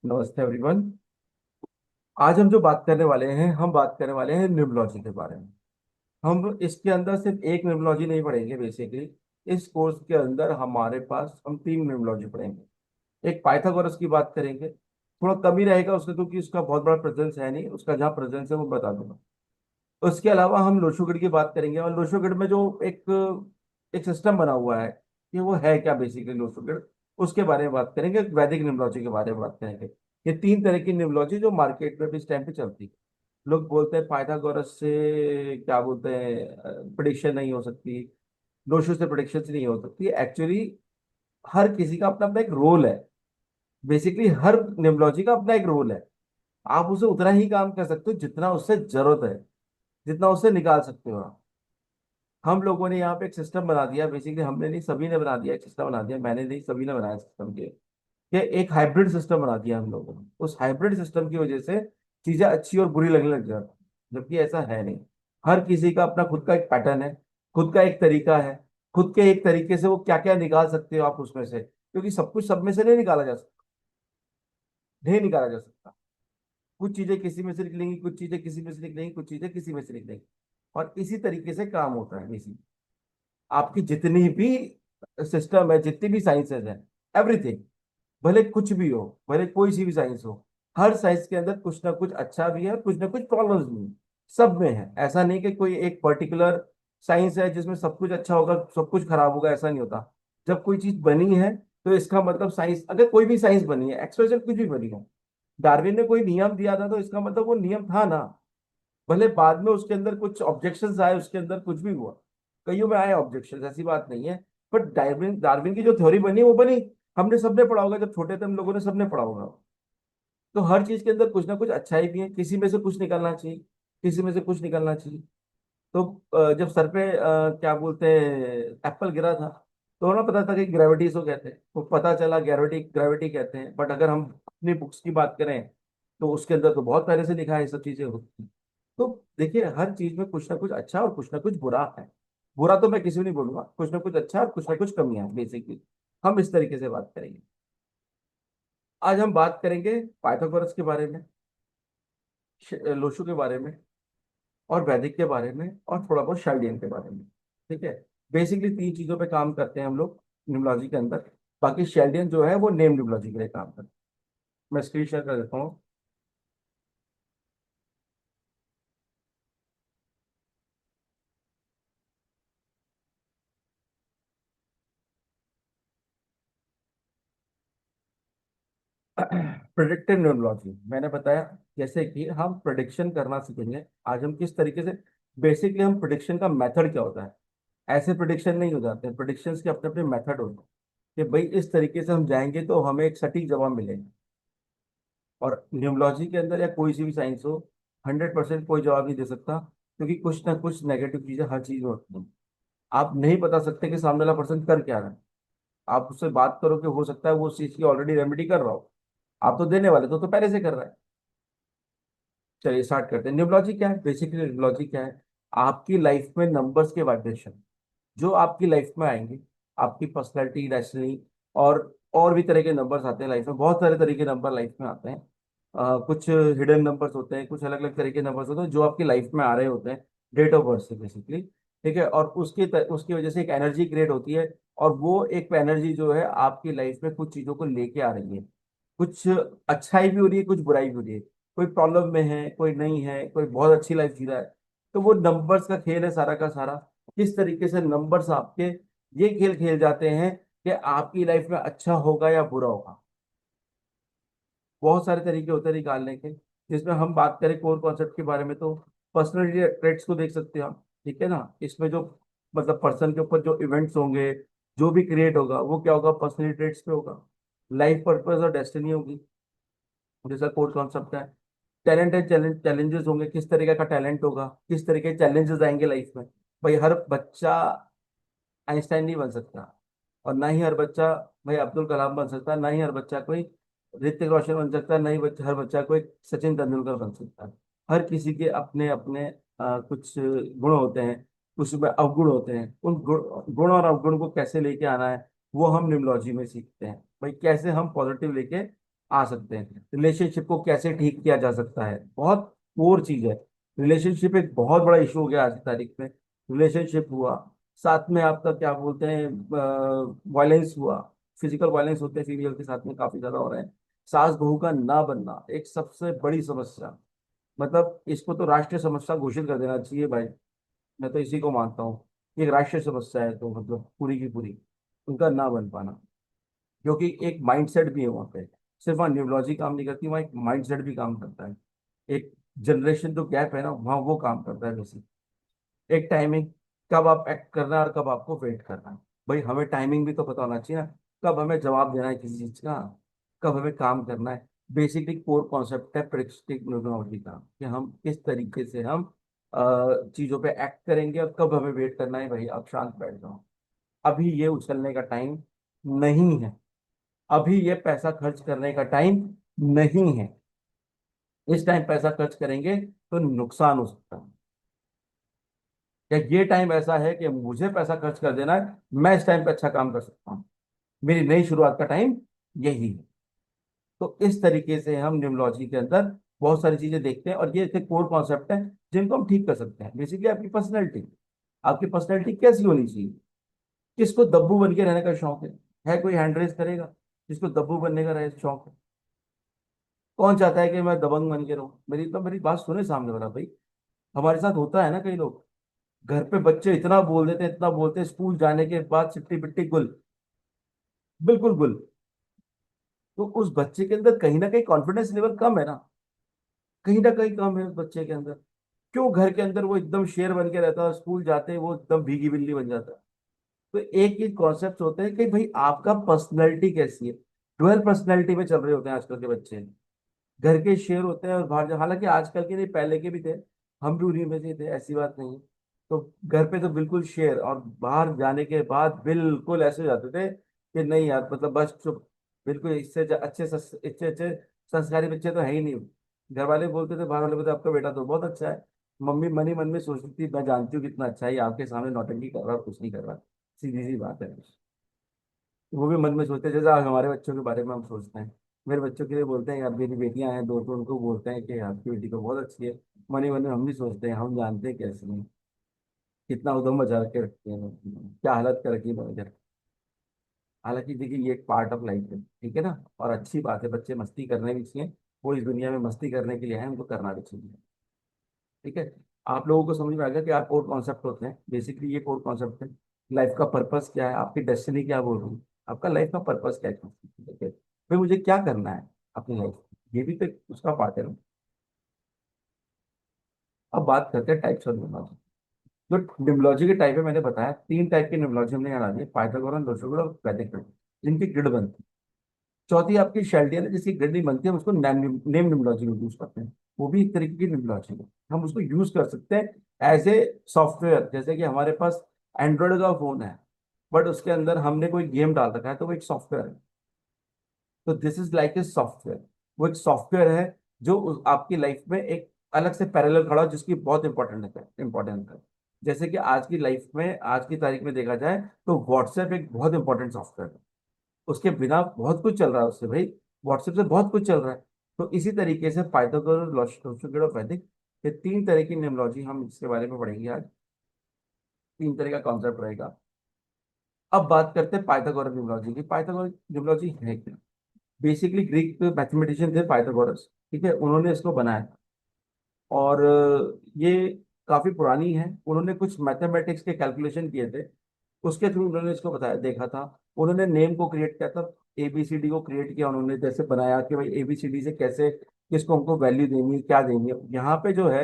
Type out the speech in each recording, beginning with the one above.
नमस्ते एवरीवन। आज हम जो बात करने वाले हैं, हम बात करने वाले हैं न्यूमरोलॉजी के बारे में। हम इसके अंदर सिर्फ एक न्यूमरोलॉजी नहीं पढ़ेंगे बेसिकली। इस कोर्स के अंदर हमारे पास हम तीन न्यूमरोलॉजी पढ़ेंगे। एक पाइथागोरस की बात करेंगे, थोड़ा कम ही रहेगा उसका क्योंकि उसका बहुत बड़ा प्रेजेंस है नहीं, उसका जहाँ प्रेजेंस है वो बता दूंगा। उसके अलावा हम लोशोगढ़ की बात करेंगे, और लोशोगढ़ में जो एक एक सिस्टम बना हुआ है कि वो है क्या बेसिकली लोशोगढ़, उसके बारे में बात करेंगे। वैदिक न्यूमरोलॉजी के बारे में बात करेंगे। ये तीन तरह की न्यूमरोलॉजी जो मार्केट में भी इस टाइम पे चलती है। लोग बोलते हैं पाइथागोरस से क्या बोलते हैं प्रिडिक्शन नहीं हो सकती, लोशो से प्रिडिक्शन नहीं हो सकती। एक्चुअली हर किसी का अपना अपना एक रोल है। बेसिकली हर न्यूमरोलॉजी का अपना एक रोल है। आप उसे उतना ही काम कर सकते हो जितना उससे जरूरत है, जितना उससे निकाल सकते हो आप। हम लोगों ने यहाँ पे एक सिस्टम बना दिया, बेसिकली हमने नहीं सभी ने बना दिया, एक सिस्टम बना दिया, मैंने नहीं सभी ने बनाया सिस्टम के कि एक हाइब्रिड सिस्टम बना दिया हम लोगों ने। उस हाइब्रिड सिस्टम की वजह से चीजें अच्छी और बुरी लगने लग जाती हैं, जबकि ऐसा है नहीं। हर किसी का अपना खुद का एक पैटर्न है, खुद का एक तरीका है। खुद के एक तरीके से वो क्या क्या निकाल सकते हो आप उसमें से, क्योंकि सब कुछ सब में से नहीं निकाला जा सकता, नहीं निकाला जा सकता। कुछ चीजें किसी में से निकलेंगी, कुछ चीजें किसी में से निकलेंगी, कुछ चीजें किसी में से निकलेंगी। और इसी तरीके से काम होता है बेसिकली। आपकी जितनी भी सिस्टम है, जितनी भी साइंसेज हैं, एवरीथिंग, भले कुछ भी हो, भले कोई सी भी साइंस हो, हर साइंस के अंदर कुछ ना कुछ अच्छा भी है, कुछ ना कुछ प्रॉब्लम्स भी हैं। सब में है, ऐसा नहीं कि कोई एक पर्टिकुलर साइंस है जिसमें सब कुछ अच्छा होगा सब कुछ खराब होगा, ऐसा नहीं होता। जब कोई चीज बनी है तो इसका मतलब साइंस, अगर कोई भी साइंस बनी है, एक्सप्रेशन कुछ भी बनी है, डार्विन ने कोई नियम दिया था तो इसका मतलब वो नियम था ना। भले बाद में उसके अंदर कुछ ऑब्जेक्शंस आए, उसके अंदर कुछ भी हुआ, कईयों में आए ऑब्जेक्शंस, ऐसी बात नहीं है। बट डार्विन डार्विन की जो थ्योरी बनी वो बनी। हमने सबने पढ़ा होगा, जब छोटे थे हम लोगों ने सबने पढ़ा होगा। तो हर चीज के अंदर कुछ ना कुछ अच्छाई भी है, किसी में से कुछ निकलना चाहिए, किसी में से कुछ निकलना चाहिए। तो जब सर पे क्या बोलते हैं एप्पल गिरा था, तो ना पता था कि ग्रेविटी इसको कहते हैं, तो पता चला ग्रेविटी ग्रेविटी कहते हैं। बट अगर हम अपनी बुक्स की बात करें तो उसके अंदर तो बहुत पहले से लिखा है ये सब चीजें होती। तो देखिए हर चीज में कुछ ना कुछ अच्छा और कुछ ना कुछ बुरा है। बुरा तो मैं किसी को नहीं बोलूंगा, कुछ ना कुछ अच्छा और कुछ ना कुछ कमियां हैं बेसिकली। हम इस तरीके से बात करेंगे। आज हम बात करेंगे पाइथागोरस के बारे में, लोशु के बारे में, और वैदिक के बारे में, और थोड़ा बहुत शाइलियन के बारे में। ठीक है। बेसिकली तीन चीजों पे काम करते हैं हम लोग न्यूमरोलॉजी के अंदर। बाकी शाइलियन जो है वो नेम न्यूमरोलॉजी के लिए काम करते हैं। मैं स्क्रीन शेयर कर देता हूँ। प्रिडिक्टिव न्यूमरोलॉजी मैंने बताया, जैसे कि हम प्रिडिक्शन करना सीखेंगे आज हम किस तरीके से। बेसिकली हम प्रिडिक्शन का मेथड क्या होता है, ऐसे प्रिडिक्शन नहीं हो जाते हैं, प्रिडिक्शंस के अपने अपने मेथड होते हैं कि भाई इस तरीके से हम जाएंगे तो हमें एक सटीक जवाब मिलेगा। और न्यूमरोलॉजी के अंदर या कोई सी भी साइंस हो, 100% कोई जवाब नहीं दे सकता, क्योंकि कुछ ना कुछ नेगेटिव चीजें हर चीज में होती हैं। आप नहीं बता सकते कि सामने वाला पर्सन कर क्या रहा है। आप उससे बात करो कि हो सकता है वो उस चीज की ऑलरेडी रेमेडी कर रहा हो, आप तो देने वाले तो पहले से कर रहा है। चलिए स्टार्ट करते हैं। न्यूमरोलॉजी क्या है, बेसिकली न्यूमरोलॉजी क्या है, आपकी लाइफ में नंबर्स के वाइब्रेशन जो आपकी लाइफ में आएंगे, आपकी पर्सनैलिटी, डेस्टिनी, और भी तरह के नंबर्स आते हैं लाइफ में, बहुत सारे तरह के नंबर लाइफ में आते हैं। कुछ हिडन नंबर्स होते हैं, कुछ अलग अलग तरह के नंबर्स होते हैं जो आपकी लाइफ में आ रहे होते हैं डेट ऑफ बर्थ से बेसिकली। ठीक है। और उसकी वजह से एक एनर्जी क्रिएट होती है, और वो एक एनर्जी जो है आपकी लाइफ में कुछ चीजों को लेके आ रही है। कुछ अच्छाई भी हो रही है, कुछ बुराई भी हो रही है। कोई प्रॉब्लम में है, कोई नहीं है, कोई बहुत अच्छी लाइफ जी रहा है। तो वो नंबर्स का खेल है सारा का सारा। किस तरीके से नंबर्स आपके ये खेल खेल जाते हैं कि आपकी लाइफ में अच्छा होगा या बुरा होगा। बहुत सारे तरीके होते हैं निकालने के, जिसमें हम बात करें कोर कॉन्सेप्ट के बारे में तो पर्सनैलिटी ट्रेट्स को देख सकते हैं हम। ठीक है ना। इसमें जो मतलब पर्सन के ऊपर जो इवेंट्स होंगे, जो भी क्रिएट होगा वो क्या होगा, पर्सनैलिटी ट्रेट्स पे होगा। लाइफ पर्पस और डेस्टिनी होगी, जैसा कोर कॉन्सेप्ट है। टैलेंट एंड चैलेंजेस होंगे, किस तरीके का टैलेंट होगा, किस तरीके के चैलेंजेस आएंगे लाइफ में। भाई हर बच्चा आइंस्टाइन नहीं बन सकता, और ना ही हर बच्चा भाई अब्दुल कलाम बन सकता, ना ही हर बच्चा कोई ऋतिक रोशन बन सकता, ना ही हर बच्चा कोई सचिन तेंदुलकर बन सकता। हर किसी के अपने अपने कुछ गुण होते हैं, कुछ में अवगुण होते हैं। उन गुण और अवगुण को कैसे लेके आना है वो हम न्यूमरोलॉजी में सीखते हैं। भाई कैसे हम पॉजिटिव लेके आ सकते हैं। रिलेशनशिप को कैसे ठीक किया जा सकता है, बहुत कोर चीज है। रिलेशनशिप एक बहुत बड़ा इशू हो गया आज की तारीख में। रिलेशनशिप हुआ, साथ में आपका क्या बोलते हैं, वायलेंस हुआ, फिजिकल वायलेंस होते हैं फीमेल के साथ में काफी ज्यादा हो रहे हैं। सास बहू का ना बनना एक सबसे बड़ी समस्या, मतलब इसको तो राष्ट्रीय समस्या घोषित कर देना चाहिए भाई। मैं तो इसी को मानता हूँ कि एक राष्ट्रीय समस्या है, तो मतलब पूरी की पूरी उनका ना बन पाना। क्योंकि एक माइंडसेट भी है वहाँ पे, सिर्फ वहाँ न्यूरोलॉजी काम नहीं करती, वहाँ एक माइंडसेट भी काम करता है। एक जनरेशन जो गैप है ना, वहाँ वो काम करता है बेसिक। एक टाइमिंग, कब आप एक्ट करना है और कब आपको वेट करना है। भाई हमें टाइमिंग भी तो पता होना चाहिए ना, कब हमें जवाब देना है किसी चीज का, कब हमें काम करना है। बेसिकली कोर कॉन्सेप्ट है प्रेडिक्टिव न्यूरोलॉजी का, कि हम किस तरीके से हम चीजों पे एक्ट करेंगे और कब हमें वेट करना है। भाई आप शांत बैठ जाओ, अभी ये उछलने का टाइम नहीं है, अभी ये पैसा खर्च करने का टाइम नहीं है। इस टाइम पैसा खर्च करेंगे तो नुकसान हो सकता है। या ये टाइम ऐसा है कि मुझे पैसा खर्च कर देना है, मैं इस टाइम पे अच्छा काम कर सकता हूँ, मेरी नई शुरुआत का टाइम यही है। तो इस तरीके से हम न्यूमरोलॉजी के अंदर बहुत सारी चीजें देखते हैं, और ये ऐसे कोर कॉन्सेप्ट है जिनको हम ठीक कर सकते हैं। बेसिकली आपकी पर्सनैलिटी कैसी होनी चाहिए। किसको दब्बू बन के रहने का शौक है कोई हैंड रेस करेगा। जिसको दब्बू बनने का रहे शौक है, कौन चाहता है कि मैं दबंग बन के रहूं। मेरी बात सुने सामने वाला भाई। हमारे साथ होता है ना, कई लोग घर पे बच्चे इतना बोल देते हैं, इतना बोलते हैं, स्कूल जाने के बाद सिट्टी पिट्टी गुल, बिल्कुल गुल। तो उस बच्चे के अंदर कहीं ना कहीं कॉन्फिडेंस लेवल कम है ना, कहीं ना कहीं कम है उस बच्चे के अंदर। क्यों घर के अंदर वो एकदम शेर बन के रहता है, स्कूल जाते ही वो एकदम भीगी बिल्ली बन जाता है। तो एक ही कॉन्सेप्ट होते हैं कि भाई आपका पर्सनैलिटी कैसी है। डुअल पर्सनैलिटी में चल रहे होते हैं आजकल के बच्चे। घर के शेर होते हैं और बाहर हालांकि आजकल के नहीं, पहले के भी थे, हम भी उन्हीं में से थे, ऐसी बात नहीं है। तो घर पे तो बिल्कुल शेर, और बाहर जाने के बाद बिल्कुल ऐसे हो जाते थे कि नहीं यार, मतलब बस चुप। बिल्कुल इससे अच्छे संस्कारी बच्चे तो है ही नहीं। घर वाले बोलते थे, बाहर वाले बोलते आपका बेटा तो बहुत अच्छा है। मम्मी मन ही मन में सोचती थी, मैं जानती हूँ कितना अच्छा है, ये आपके सामने नौटंकी कर रहा है, कुछ नहीं कर रहा। सीधी सी बात है। वो भी मन में सोचते हैं, जैसा हमारे बच्चों के बारे में हम सोचते हैं। मेरे बच्चों के लिए बोलते हैं यार, मेरी बेटियां हैं दो, तो उनको बोलते हैं कि आपकी बेटी तो बहुत अच्छी है। मन ही मन में हम भी सोचते हैं, हम जानते हैं कैसे नहीं, कितना उधम मचा के रखते हैं क्या हालत कर रखी है मैनेजर। हालांकि देखिए ये एक पार्ट ऑफ लाइफ है, ठीक है ना, और अच्छी बात है, बच्चे मस्ती करने भी चाहिए। वो इस दुनिया में मस्ती करने के लिए है, उनको करना भी चाहिए। ठीक है। आप लोगों को समझ में आ गया कि आप कोर कॉन्सेप्ट होते हैं, बेसिकली ये कोर कॉन्सेप्ट है। लाइफ का पर्पस क्या है, आपकी डेस्टिनी क्या बोल रही है, आपका लाइफ का पर्पस क्या है, ठीक है, फिर मुझे क्या करना है अपनी लाइफ, ये भी तो उसका पार्ट है ना। अब बात करते हैं टाइप्स ऑफ न्यूमरोलॉजी। जो न्यूमरोलॉजी के टाइप है, मैंने बताया तीन टाइप की न्यूमरोलॉजी हमने यहाँ दी, पाइथागोरस, लोशोगुल और वैदिक, जिनकी ग्रिड बनती है। चौथी आपकी शेल्डियन है, जिसकी ग्रिड नहीं बनती है, हम उसको नेम न्यूमरोलॉजी में यूज करते हैं। वो भी एक तरीके की न्यूमरोलॉजी है, हम उसको यूज कर सकते हैं एज ए सॉफ्टवेयर। जैसे कि हमारे पास एंड्रॉइड का फोन है, बट उसके अंदर हमने कोई गेम डाल रखा है, तो वो एक सॉफ्टवेयर है। तो this is like a software. वो एक सॉफ्टवेयर है जो आपकी लाइफ में एक अलग से पैरेलल खड़ा हो, जिसकी बहुत इंपॉर्टेंट है। जैसे कि आज की लाइफ में, आज की तारीख में देखा जाए, तो व्हाट्सएप एक बहुत इंपॉर्टेंट सॉफ्टवेयर है। उसके बिना बहुत कुछ चल रहा है उससे भाई, व्हाट्सएप से बहुत कुछ चल रहा है। तो इसी तरीके से पाइथागोरस, लोशोगुड और वैदिक, ये तीन तरह की न्यूमरोलॉजी हम इसके बारे में पढ़ेंगे आज। तीन तरह का कॉन्सेप्ट रहेगा। अब बात करते हैं पाइथागोरस न्यूमरोलॉजी की। पाइथागोरस न्यूमरोलॉजी है क्या। बेसिकली ग्रीक मैथमेटिशियन थे पाइथागोरस, ठीक है, उन्होंने इसको बनाया। और ये काफी पुरानी है। उन्होंने कुछ मैथमेटिक्स के कैलकुलेशन किए थे, उसके थ्रू उन्होंने इसको बताया, देखा था। उन्होंने नेम को क्रिएट किया था, एबीसीडी को क्रिएट किया उन्होंने, जैसे बनाया कि भाई एबीसीडी से कैसे किसको हमको वैल्यू देनी है, क्या देनी है। यहाँ पे जो है,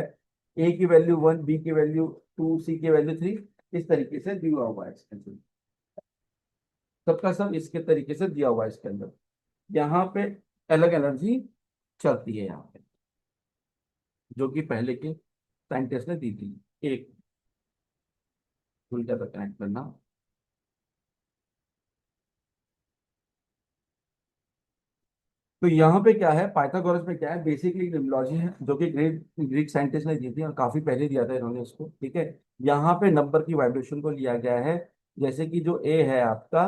ए की वैल्यू 1, बी की वैल्यू 2, सी की वैल्यू 3, इस तरीके से दिया हुआ है इसके अंदर। सबका सब इसके तरीके से दिया हुआ है इसके अंदर। यहाँ पे अलग एनर्जी चलती है यहाँ पे, जो कि पहले के साइंटिस्ट ने दी थी। एक उल्टा पे कनेक्ट करना। तो यहाँ पे क्या है, पाइथागोरस में क्या है, बेसिकली न्यूमरोलॉजी है, जो कि ग्रीक ग्रीक साइंटिस्ट ने दी थी, और काफी पहले दिया था इन्होंने इसको, ठीक है। यहाँ पे नंबर की वाइब्रेशन को लिया गया है। जैसे कि जो ए है आपका,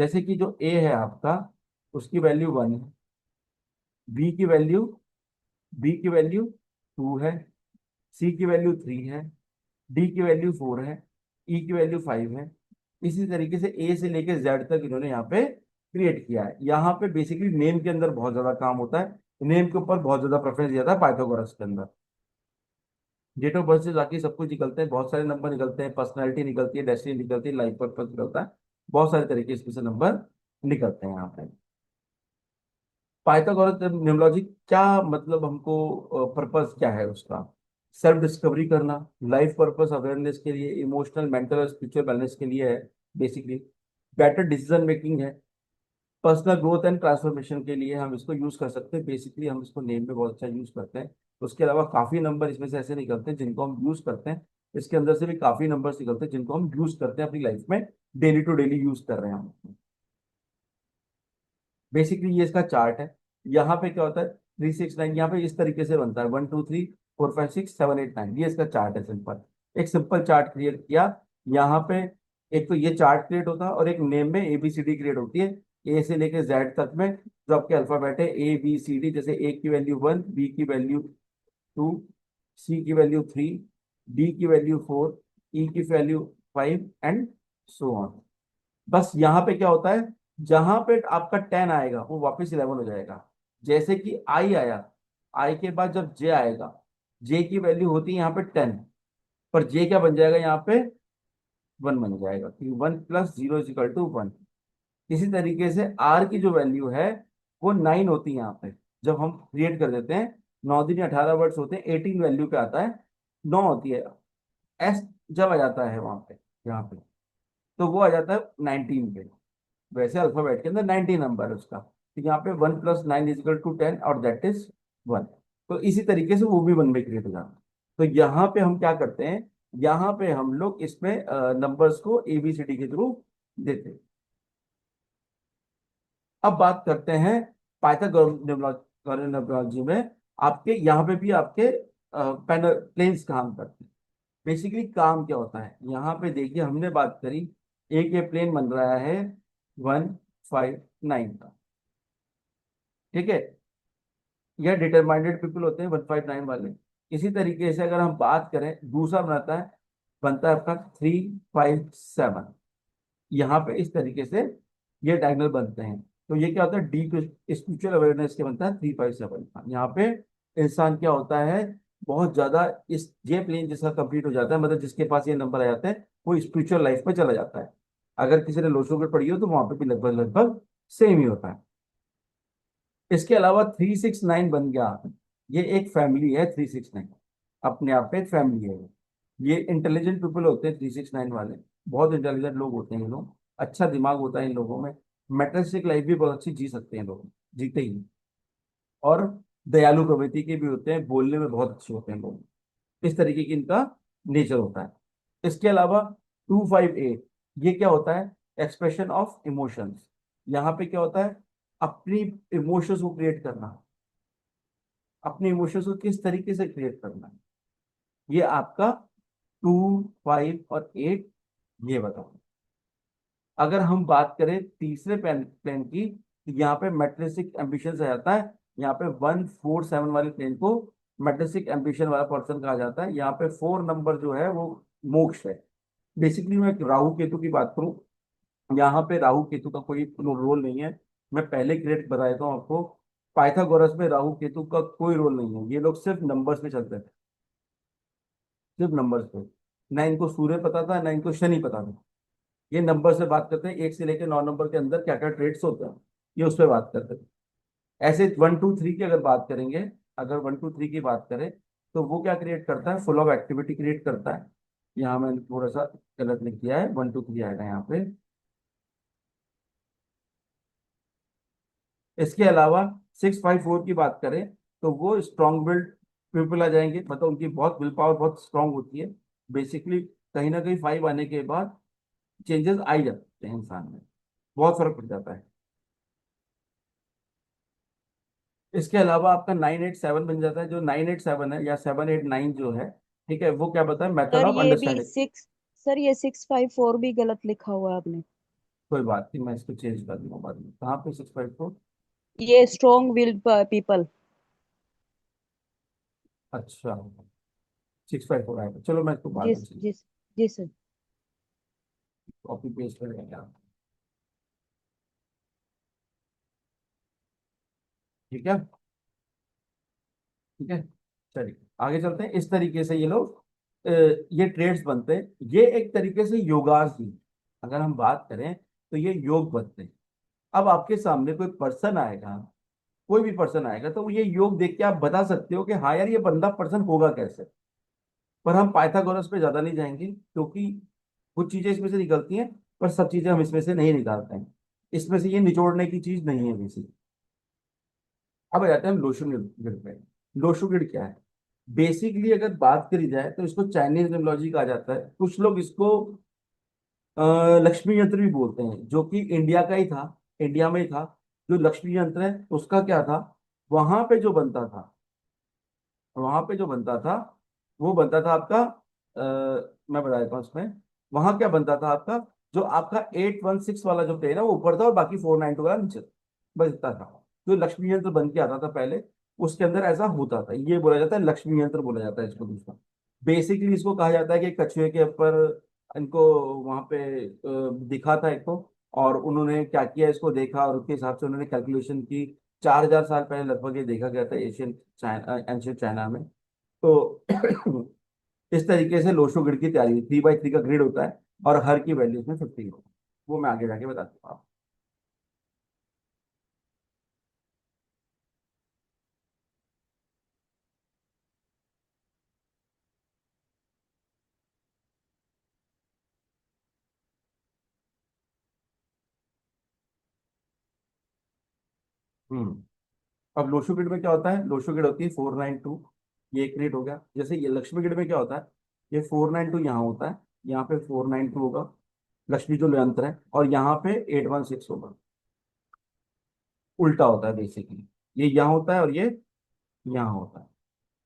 जैसे कि जो ए है आपका, उसकी वैल्यू 1 है, बी की वैल्यू बी की वैल्यू 2 है, सी की वैल्यू 3 है, डी की वैल्यू 4 है, ई की वैल्यू 5 है। इसी तरीके से ए से लेकर जेड तक इन्होंने यहाँ पे क्रिएट किया है। यहाँ पे बेसिकली नेम के अंदर बहुत ज्यादा काम होता है, नेम के ऊपर बहुत ज्यादा प्रेफरेंस दिया था पाइथागोरस के अंदर। डेट ऑफ बर्थ से बाकी सब कुछ निकलते हैं, बहुत सारे नंबर निकलते हैं, पर्सनैलिटी निकलती है, डेस्टिनी निकलती है, लाइफ पर्पस निकलता है, बहुत सारे तरीके इसमें से नंबर निकलते हैं यहाँ पे। पाइथागोरस न्यूमरोलॉजी क्या मतलब, हमको पर्पस क्या है उसका? सेल्फ डिस्कवरी करना, लाइफ पर्पस अवेयरनेस के लिए, इमोशनल मेंटल और स्पिरिचुअल बैलेंस के लिए है बेसिकली। बेटर डिसीजन मेकिंग है, पर्सनल ग्रोथ एंड ट्रांसफॉर्मेशन के लिए हम इसको यूज कर सकते हैं। बेसिकली हम इसको नेम में बहुत अच्छा यूज करते हैं। उसके अलावा काफी नंबर इसमें से ऐसे निकलते हैं जिनको हम यूज करते हैं। इसके अंदर से भी काफी नंबर्स निकलते हैं जिनको हम यूज करते हैं अपनी लाइफ में, डेली टू डेली यूज कर रहे हैं हम। बेसिकली ये इसका चार्ट है। यहाँ पे क्या होता है, 3 6 9 यहाँ पे इस तरीके से बनता है, 1 2 3 4 5 6 7 8 9, ये इसका चार्ट है सिंपल। एक सिंपल चार्ट क्रिएट किया यहाँ पे। एक तो ये चार्ट क्रिएट होता है और एक नेम में ABCD क्रिएट होती है, ए से लेके जेड तक में। जो आपके अल्फाबेट है ABCD, जैसे ए की वैल्यू 1, बी की वैल्यू 2, सी की वैल्यू 3, डी की वैल्यू 4, ई की वैल्यू 5 एंड सो ऑन। बस यहाँ पे क्या होता है, जहां पे आपका 10 आएगा वो वापस 11 हो जाएगा। जैसे कि आई आया, आई के बाद जब जे आएगा, जे की वैल्यू होती है यहाँ पे 10, पर जे क्या बन जाएगा यहाँ पे, 1 बन जाएगा, क्योंकि 1 + 0 = 1। इसी तरीके से आर की जो वैल्यू है वो 9 होती है यहाँ पे। जब हम क्रिएट कर देते हैं, 9 × 18 वर्ड्स होते हैं, 18 वैल्यू पे आता है, 9 होती है। एस जब आ जाता है वहां पे, यहाँ पे, तो वो आ जाता है 19 पे। वैसे अल्फाबेट के अंदर 90 नंबर है उसका, तो यहाँ पे 1 + 9 = 10 और दैट इज 1। तो इसी तरीके से वो भी 1 में क्रिएट हो जाता है। तो यहाँ पे हम क्या करते हैं, यहाँ पे हम लोग इसमें नंबर्स को ABCD के थ्रू देते हैं। अब बात करते हैं पाइथागोरस में, आपके यहाँ पे भी आपके पैनल प्लेन्स काम करते हैं। बेसिकली काम क्या होता है, यहाँ पे देखिए हमने बात करी, एक ये प्लेन बन रहा है 1 5 9 का, ठीक है। यह डिटरमाइंडेड पीपल होते हैं 1 5 9 वाले। इसी तरीके से अगर हम बात करें, दूसरा बनता है आपका 3 5 7। यहाँ पे इस तरीके से ये डायगोनल बनते हैं। तो ये क्या होता है, डीप स्पिरिचुअल अवेयरनेस के बनता है 3 5 7 का। यहाँ पे इंसान क्या होता है, बहुत ज्यादा इस ये प्लेन जिसका कंप्लीट हो जाता है, मतलब जिसके पास ये नंबर आ जाते हैं, वो स्पिरिचुअल लाइफ में चला जाता है। अगर किसी ने लोशो पढ़ी हो तो वहां पे भी लगभग लगभग सेम ही होता है। इसके अलावा 3 6 9 बन गया, ये एक फैमिली है 3 6 9, अपने आप में एक फैमिली है। ये इंटेलिजेंट पीपल होते हैं 3 6 9 वाले, बहुत इंटेलिजेंट लोग होते हैं ये लोग, अच्छा दिमाग होता है इन लोगों में। मेटरिस्टिक लाइफ भी बहुत अच्छी जी सकते हैं लोग, जीते ही। और दयालु प्रवृत्ति के भी होते हैं, बोलने में बहुत अच्छे होते हैं लोग। इस तरीके की इनका नेचर होता है। इसके अलावा 2 5 8, ये क्या होता है, एक्सप्रेशन ऑफ इमोशंस। यहाँ पे क्या होता है, अपनी इमोशंस को क्रिएट करना, अपने इमोशंस को किस तरीके से क्रिएट करना है, ये आपका 2 5 और 8 ये बताओ। अगर हम बात करें तीसरे प्लान प्लान की, तो यहाँ पे मेट्रिस्टिक एम्बिशन आ जाता है। यहाँ पे 1 4 7 वाले प्लेन को मेट्रिस्टिक एम्बिशन वाला पर्सन कहा जाता है। यहाँ पे 4 नंबर जो है वो मोक्ष है। बेसिकली मैं राहु केतु की बात करूं, यहाँ पे राहु केतु का कोई रोल नहीं है। मैं पहले क्रेडिट बता देता हूँ आपको, पाइथागोरस में राहु केतु का कोई रोल नहीं है, ये लोग सिर्फ नंबर्स पे चलते थे, सिर्फ नंबर्स पे। ना इनको सूर्य पता था ना इनको शनि पता था। ये नंबर से बात करते हैं, 1 से लेकर 9 नंबर के अंदर क्या क्या ट्रेड्स होते हैं, ये उस पर बात करते हैं। ऐसे 1 2 3 की अगर बात करेंगे, अगर 1 2 3 की बात करें, तो वो क्या क्रिएट करता है, फुल ऑफ एक्टिविटी क्रिएट करता है। यहाँ मैंने थोड़ा सा गलत लिख दिया है, 1 2 3 आएगा यहाँ पे। इसके अलावा 6 5 4 की बात करें, तो वो स्ट्रॉन्ग विल्ड पीपल आ जाएंगे, मतलब उनकी बहुत विल पावर बहुत स्ट्रांग होती है। बेसिकली कहीं ना कहीं 5 आने के बाद चेंजेस आ ही जाते हैं इंसान में, बहुत फर्क पड़ जाता है। इसके अलावा आपका 9 8 7 बन जाता है। जो 9 8 7 है या 7 8 9 जो है, ठीक है, वो क्या बताए, मेथड सर ऑफ ये भी अंडरस्टैंडिंग। सिक्स, सर ये 6 5 4 भी गलत लिखा हुआ है आपने। कोई बात नहीं, मैं इसको चेंज कर दूंगा बाद में। कहाँ पे 654? ये स्ट्रॉन्ग विल्ड पीपल। अच्छा, 654 आएगा, चलो मैं इसको बाद में जिस चेंज, जिस जिस कॉपी पेस्ट करेंगे। ठीक है। ठीक है, चलिए आगे चलते हैं। इस तरीके से ये लोग ये ट्रेड्स बनते हैं। ये एक तरीके से योगास ही, अगर हम बात करें तो ये योग बनते हैं। अब आपके सामने कोई पर्सन आएगा, कोई भी पर्सन आएगा, तो ये योग देख के आप बता सकते हो कि हाँ यार ये बंदा पर्सन होगा कैसे। पर हम पाइथागोरस पे ज्यादा नहीं जाएंगे, क्योंकि कुछ चीजें इसमें से निकलती हैं, पर सब चीजें हम इसमें से नहीं निकालते हैं। इसमें से ये निचोड़ने की चीज नहीं है बेसिक। अब आ जाते हैं हम लोशुगिड़ पे। लोशुगिड़ क्या है? बेसिकली अगर बात करी जाए तो इसको चाइनीज न्यूमरोलॉजी कहा जाता है। कुछ लोग इसको लक्ष्मी यंत्र भी बोलते हैं, जो कि इंडिया का ही था, इंडिया में ही था। जो लक्ष्मी यंत्र है उसका क्या था, वहां पे जो बनता था, वहां पे जो बनता था, वो बनता था आपका, मैं बता देता हूँ इसमें। वहां क्या बनता था आपका, जो आपका 816 वाला जो प्लेन है वो ऊपर था और बाकी 492 वाला नीचे था। बस इतना था। जो लक्ष्मी यंत्र बन के आता था पहले, उसके अंदर ऐसा होता था। ये बोला जाता है लक्ष्मी यंत्र बोला जाता है इसको दूसरा। बेसिकली इसको कहा जाता है कि कछुए के ऊपर इनको वहां पे दिखा था एक तो, और उन्होंने क्या किया, इसको देखा और उसके हिसाब से उन्होंने कैलकुलेशन की। 4,000 साल पहले लगभग ये देखा गया था एशियन चाइना, एंशियंट चाइना में। तो इस तरीके से लोशो ग्रिड की तैयारी हुई। 3 बाई 3 का ग्रिड होता है और हर की वैल्यू इसमें 50 होता है। वो मैं आगे जाके बता दूंगा आपको। हम्म। अब लोशो ग्रिड में क्या होता है, लोशो ग्रिड होती है 492। ये एक ग्रिड हो गया। जैसे ये लक्ष्मी ग्रिड में क्या होता है, ये 492 यहाँ होता है, यहाँ पे 492 होगा, लक्ष्मी जो यंत्र है, और यहाँ पे 816 होगा। उल्टा होता है बेसिकली, ये यहाँ होता है और ये यहाँ होता है।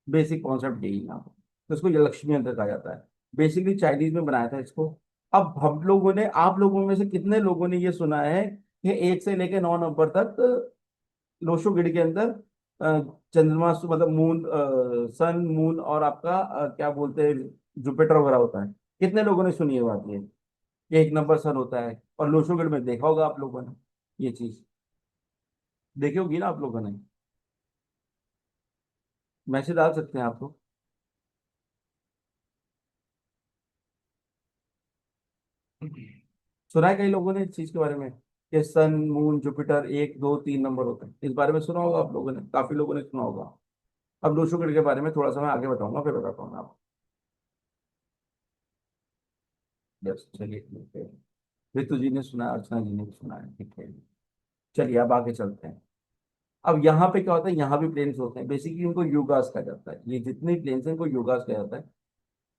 बेसिक कॉन्सेप्ट यही है यहाँ पे। तो इसको ये लक्ष्मी यंत्र कहा जाता है। बेसिकली चाइनीज में बनाया था इसको। अब हम लोगों ने, आप लोगों में से कितने लोगों ने ये सुना है कि 1 से लेकर 9 नंबर तक लोशो गिड के अंदर चंद्रमा मतलब मून, सन मून और आपका क्या बोलते हैं, जुपिटर वगैरह होता है। कितने लोगों ने सुनी है बात ये कि 1 नंबर सन होता है? और लोशो गिड में देखा होगा आप लोगों ने ये चीज, देखी होगी ना आप लोगों ने। मैसेज डाल सकते हैं आपको। सुना है कई लोगों ने इस चीज के बारे में कि सन मून जुपिटर 1 2 3 नंबर होते हैं? इस बारे में सुना होगा आप लोगों ने, काफी लोगों ने सुना होगा। अब लोशो गिड के बारे में थोड़ा सा मैं आगे बताऊंगा, फिर बताता हूँ मैं आपको। यस, चलिए ठीक है। ऋतु जी ने सुना है, अर्चना जी ने भी सुना है, ठीक है। चलिए अब आगे चलते हैं। अब यहाँ पे क्या होता है, यहाँ भी प्लेन्स होते हैं। बेसिकली उनको योगास कहा जाता है। ये जितने प्लेन्स हैं इनको योगास कहा जाता है।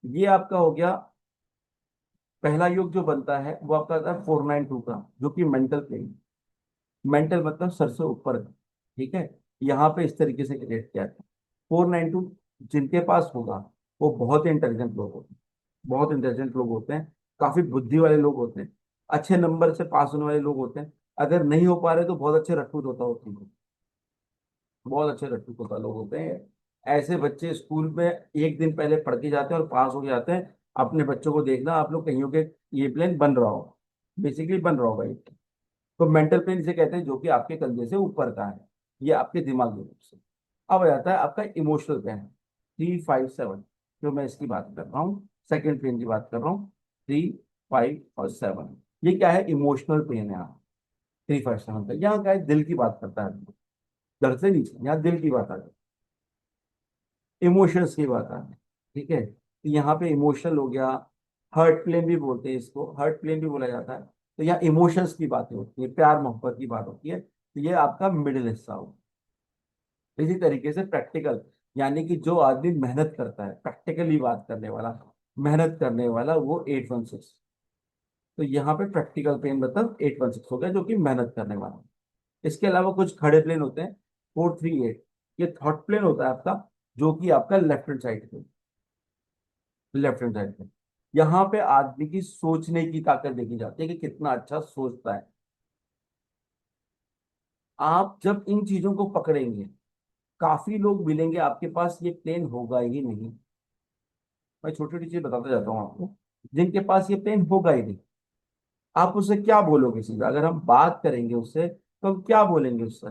ये आपका हो गया पहला योग जो बनता है, वो आपका आता है 492 का, जो कि मेंटल प्लेन। मेंटल मतलब सर से ऊपर का, ठीक है। यहाँ पे इस तरीके से क्रिएट किया था। 492 जिनके पास होगा वो बहुत ही इंटेलिजेंट लोग होते हैं, बहुत इंटेलिजेंट लोग होते हैं, काफी बुद्धि वाले लोग होते हैं, अच्छे नंबर से पास होने वाले लोग होते हैं। अगर नहीं हो पा रहे तो बहुत अच्छे रट्टू होता होते हैं, बहुत अच्छे रट्टू होता लोग होते हैं। ऐसे बच्चे स्कूल में एक दिन पहले पढ़ के जाते हैं और पास हो जाते हैं। अपने बच्चों को देखना आप लोग, कहीं के ये प्लेन बन रहा हो, बेसिकली बन रहा हो भाई। तो मेंटल प्लेन इसे कहते हैं, जो कि आपके कंधे से ऊपर का है, ये आपके दिमागी रूप से। अब आ जाता है आपका इमोशनल प्लेन, 3 5 7, जो मैं इसकी बात कर रहा हूँ, सेकंड प्लेन की बात कर रहा हूँ। 3 5 और 7, ये क्या है, इमोशनल प्लेन है। यहाँ 3 5 7 का, यहाँ क्या है, दिल की बात करता है। दर से नीचे यहाँ दिल की बात आ जाती है, इमोशंस की बात आ रही है। ठीक है, तो यहाँ पे इमोशनल हो गया। हर्ट प्लेन भी बोलते हैं इसको, हर्ट प्लेन भी बोला जाता है। तो यहाँ इमोशंस की बातें होती है, प्यार मोहब्बत की बात होती है, तो ये आपका मिडिल हिस्सा हो। इसी तरीके से प्रैक्टिकल, यानी कि जो आदमी मेहनत करता है, प्रैक्टिकली बात करने वाला, मेहनत करने वाला, वो 816। तो यहाँ पे प्रैक्टिकल प्लेन मतलब 816 हो गया, जो कि मेहनत करने वाला। इसके अलावा कुछ खड़े प्लेन होते हैं, 4 3 8। ये थॉट प्लेन होता है आपका, जो कि आपका लेफ्ट हैंड साइड पे, लेफ्ट हैंड साइड पे। यहाँ पे आदमी की सोचने की ताकत देखी जाती है कि कितना अच्छा सोचता है। आप जब इन चीजों को पकड़ेंगे, काफी लोग मिलेंगे आपके पास ये प्लेन होगा ही नहीं। मैं छोटी छोटी चीज बताते जाता हूँ आपको, जिनके पास ये प्लेन होगा ही नहीं। आप उससे क्या बोलोगे सीधा, अगर हम बात करेंगे उससे तो हम क्या बोलेंगे उससे?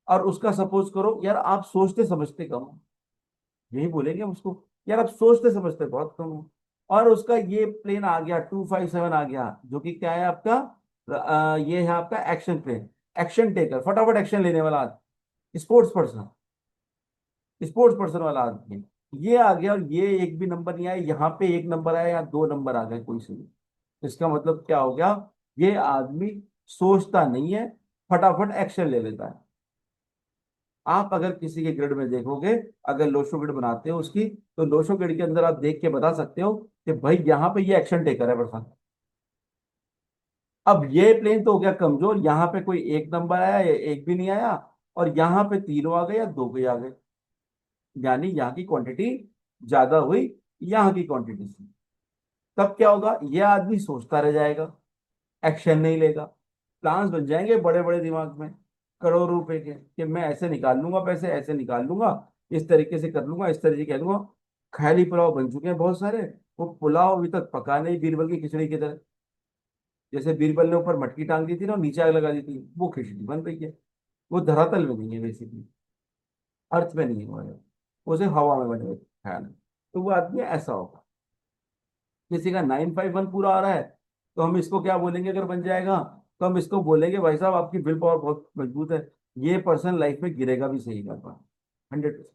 और उसका सपोज करो यार आप सोचते समझते कम हो, यही बोलेंगे हम उसको, यार आप सोचते समझते बहुत कम हो। और उसका ये प्लेन आ गया 257 आ गया, जो कि क्या है आपका, ये है आपका एक्शन प्लेन, एक्शन टेकर, फटाफट एक्शन लेने वाला आदमी, स्पोर्ट्स पर्सन, स्पोर्ट्स पर्सन वाला आदमी। ये आ गया और ये एक भी नंबर नहीं आया, यहाँ पे एक नंबर आया या दो नंबर आ गए कोई से भी। इसका मतलब क्या हो गया, ये आदमी सोचता नहीं है, फटाफट एक्शन ले लेता है। आप अगर किसी के ग्रिड में देखोगे, अगर लोशो ग्रिड बनाते हो उसकी, तो लोशो ग्रिड के अंदर आप देख के बता सकते हो कि भाई यहाँ पे ये एक्शन टेकर है पर्सन। अब ये प्लेन तो हो गया कमजोर, यहाँ पे कोई एक नंबर आया या एक भी नहीं आया, और यहाँ पे तीनों आ गए या दो भी आ गए, यानी यहाँ की क्वांटिटी ज्यादा हुई यहाँ की क्वांटिटी से। तब क्या होगा, ये आदमी सोचता रह जाएगा, एक्शन नहीं लेगा। प्लान्स बन जाएंगे बड़े बड़े दिमाग में, करोड़ों रुपए के, कि मैं ऐसे निकाल लूंगा पैसे, ऐसे निकाल लूंगा, इस तरीके से कर लूंगा, इस तरीके कह लूंगा। ख्याली पुलाव बन चुके हैं बहुत सारे। वो पुलाव अभी तक पका नहीं, बीरबल की खिचड़ी की तरह। जैसे बीरबल ने ऊपर मटकी टांग दी थी ना और नीचे आग लगा दी थी, वो खिचड़ी बन रही है। वो धरातल में नहीं है बेसिकली, अर्थ में नहीं है वो सिर्फ हवा में बने हुए ख्याल है। तो वो आदमी ऐसा होगा। किसी का 951 पूरा आ रहा है, तो हम इसको क्या बोलेंगे अगर बन जाएगा, तो हम इसको बोलेंगे भाई साहब आपकी विल पावर बहुत मजबूत है, ये पर्सन लाइफ में गिरेगा भी सही कर पाए। 100%।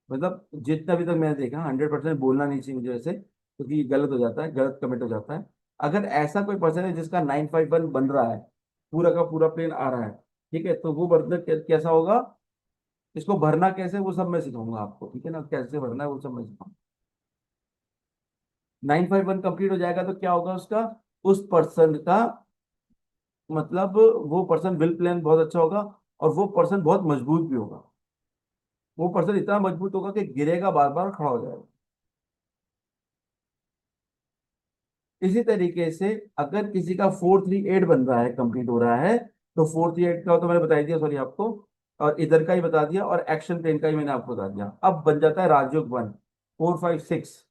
मतलब जितना भी तक मैंने देखा, 100% बोलना नहीं चाहिए मुझे वैसे, क्योंकि ये गलत हो जाता है, गलत कमेंट हो जाता है। अगर ऐसा कोई पर्सन है जिसका 951 बन रहा है, पूरा का पूरा प्लेन आ रहा है, ठीक है, तो वो बर्तन कैसा होगा, इसको भरना कैसे वो सब मैं सिखाऊंगा आपको, ठीक है ना, कैसे भरना है वो सब मैं सिखाऊंगा। 951 कंप्लीट हो जाएगा तो क्या होगा उसका, उस पर्सन का मतलब, वो पर्सन विल प्लान बहुत अच्छा होगा, और वो पर्सन बहुत मजबूत भी होगा। वो पर्सन इतना मजबूत होगा कि गिरेगा बार बार खड़ा हो जाएगा। इसी तरीके से अगर किसी का 438 बन रहा है, कंप्लीट हो रहा है, तो 438 का तो मैंने बता ही दिया सॉरी आपको, और इधर का ही बता दिया, और एक्शन प्लेन का ही मैंने आपको बता दिया। अब बन जाता है राजयोग 1 4 5 6।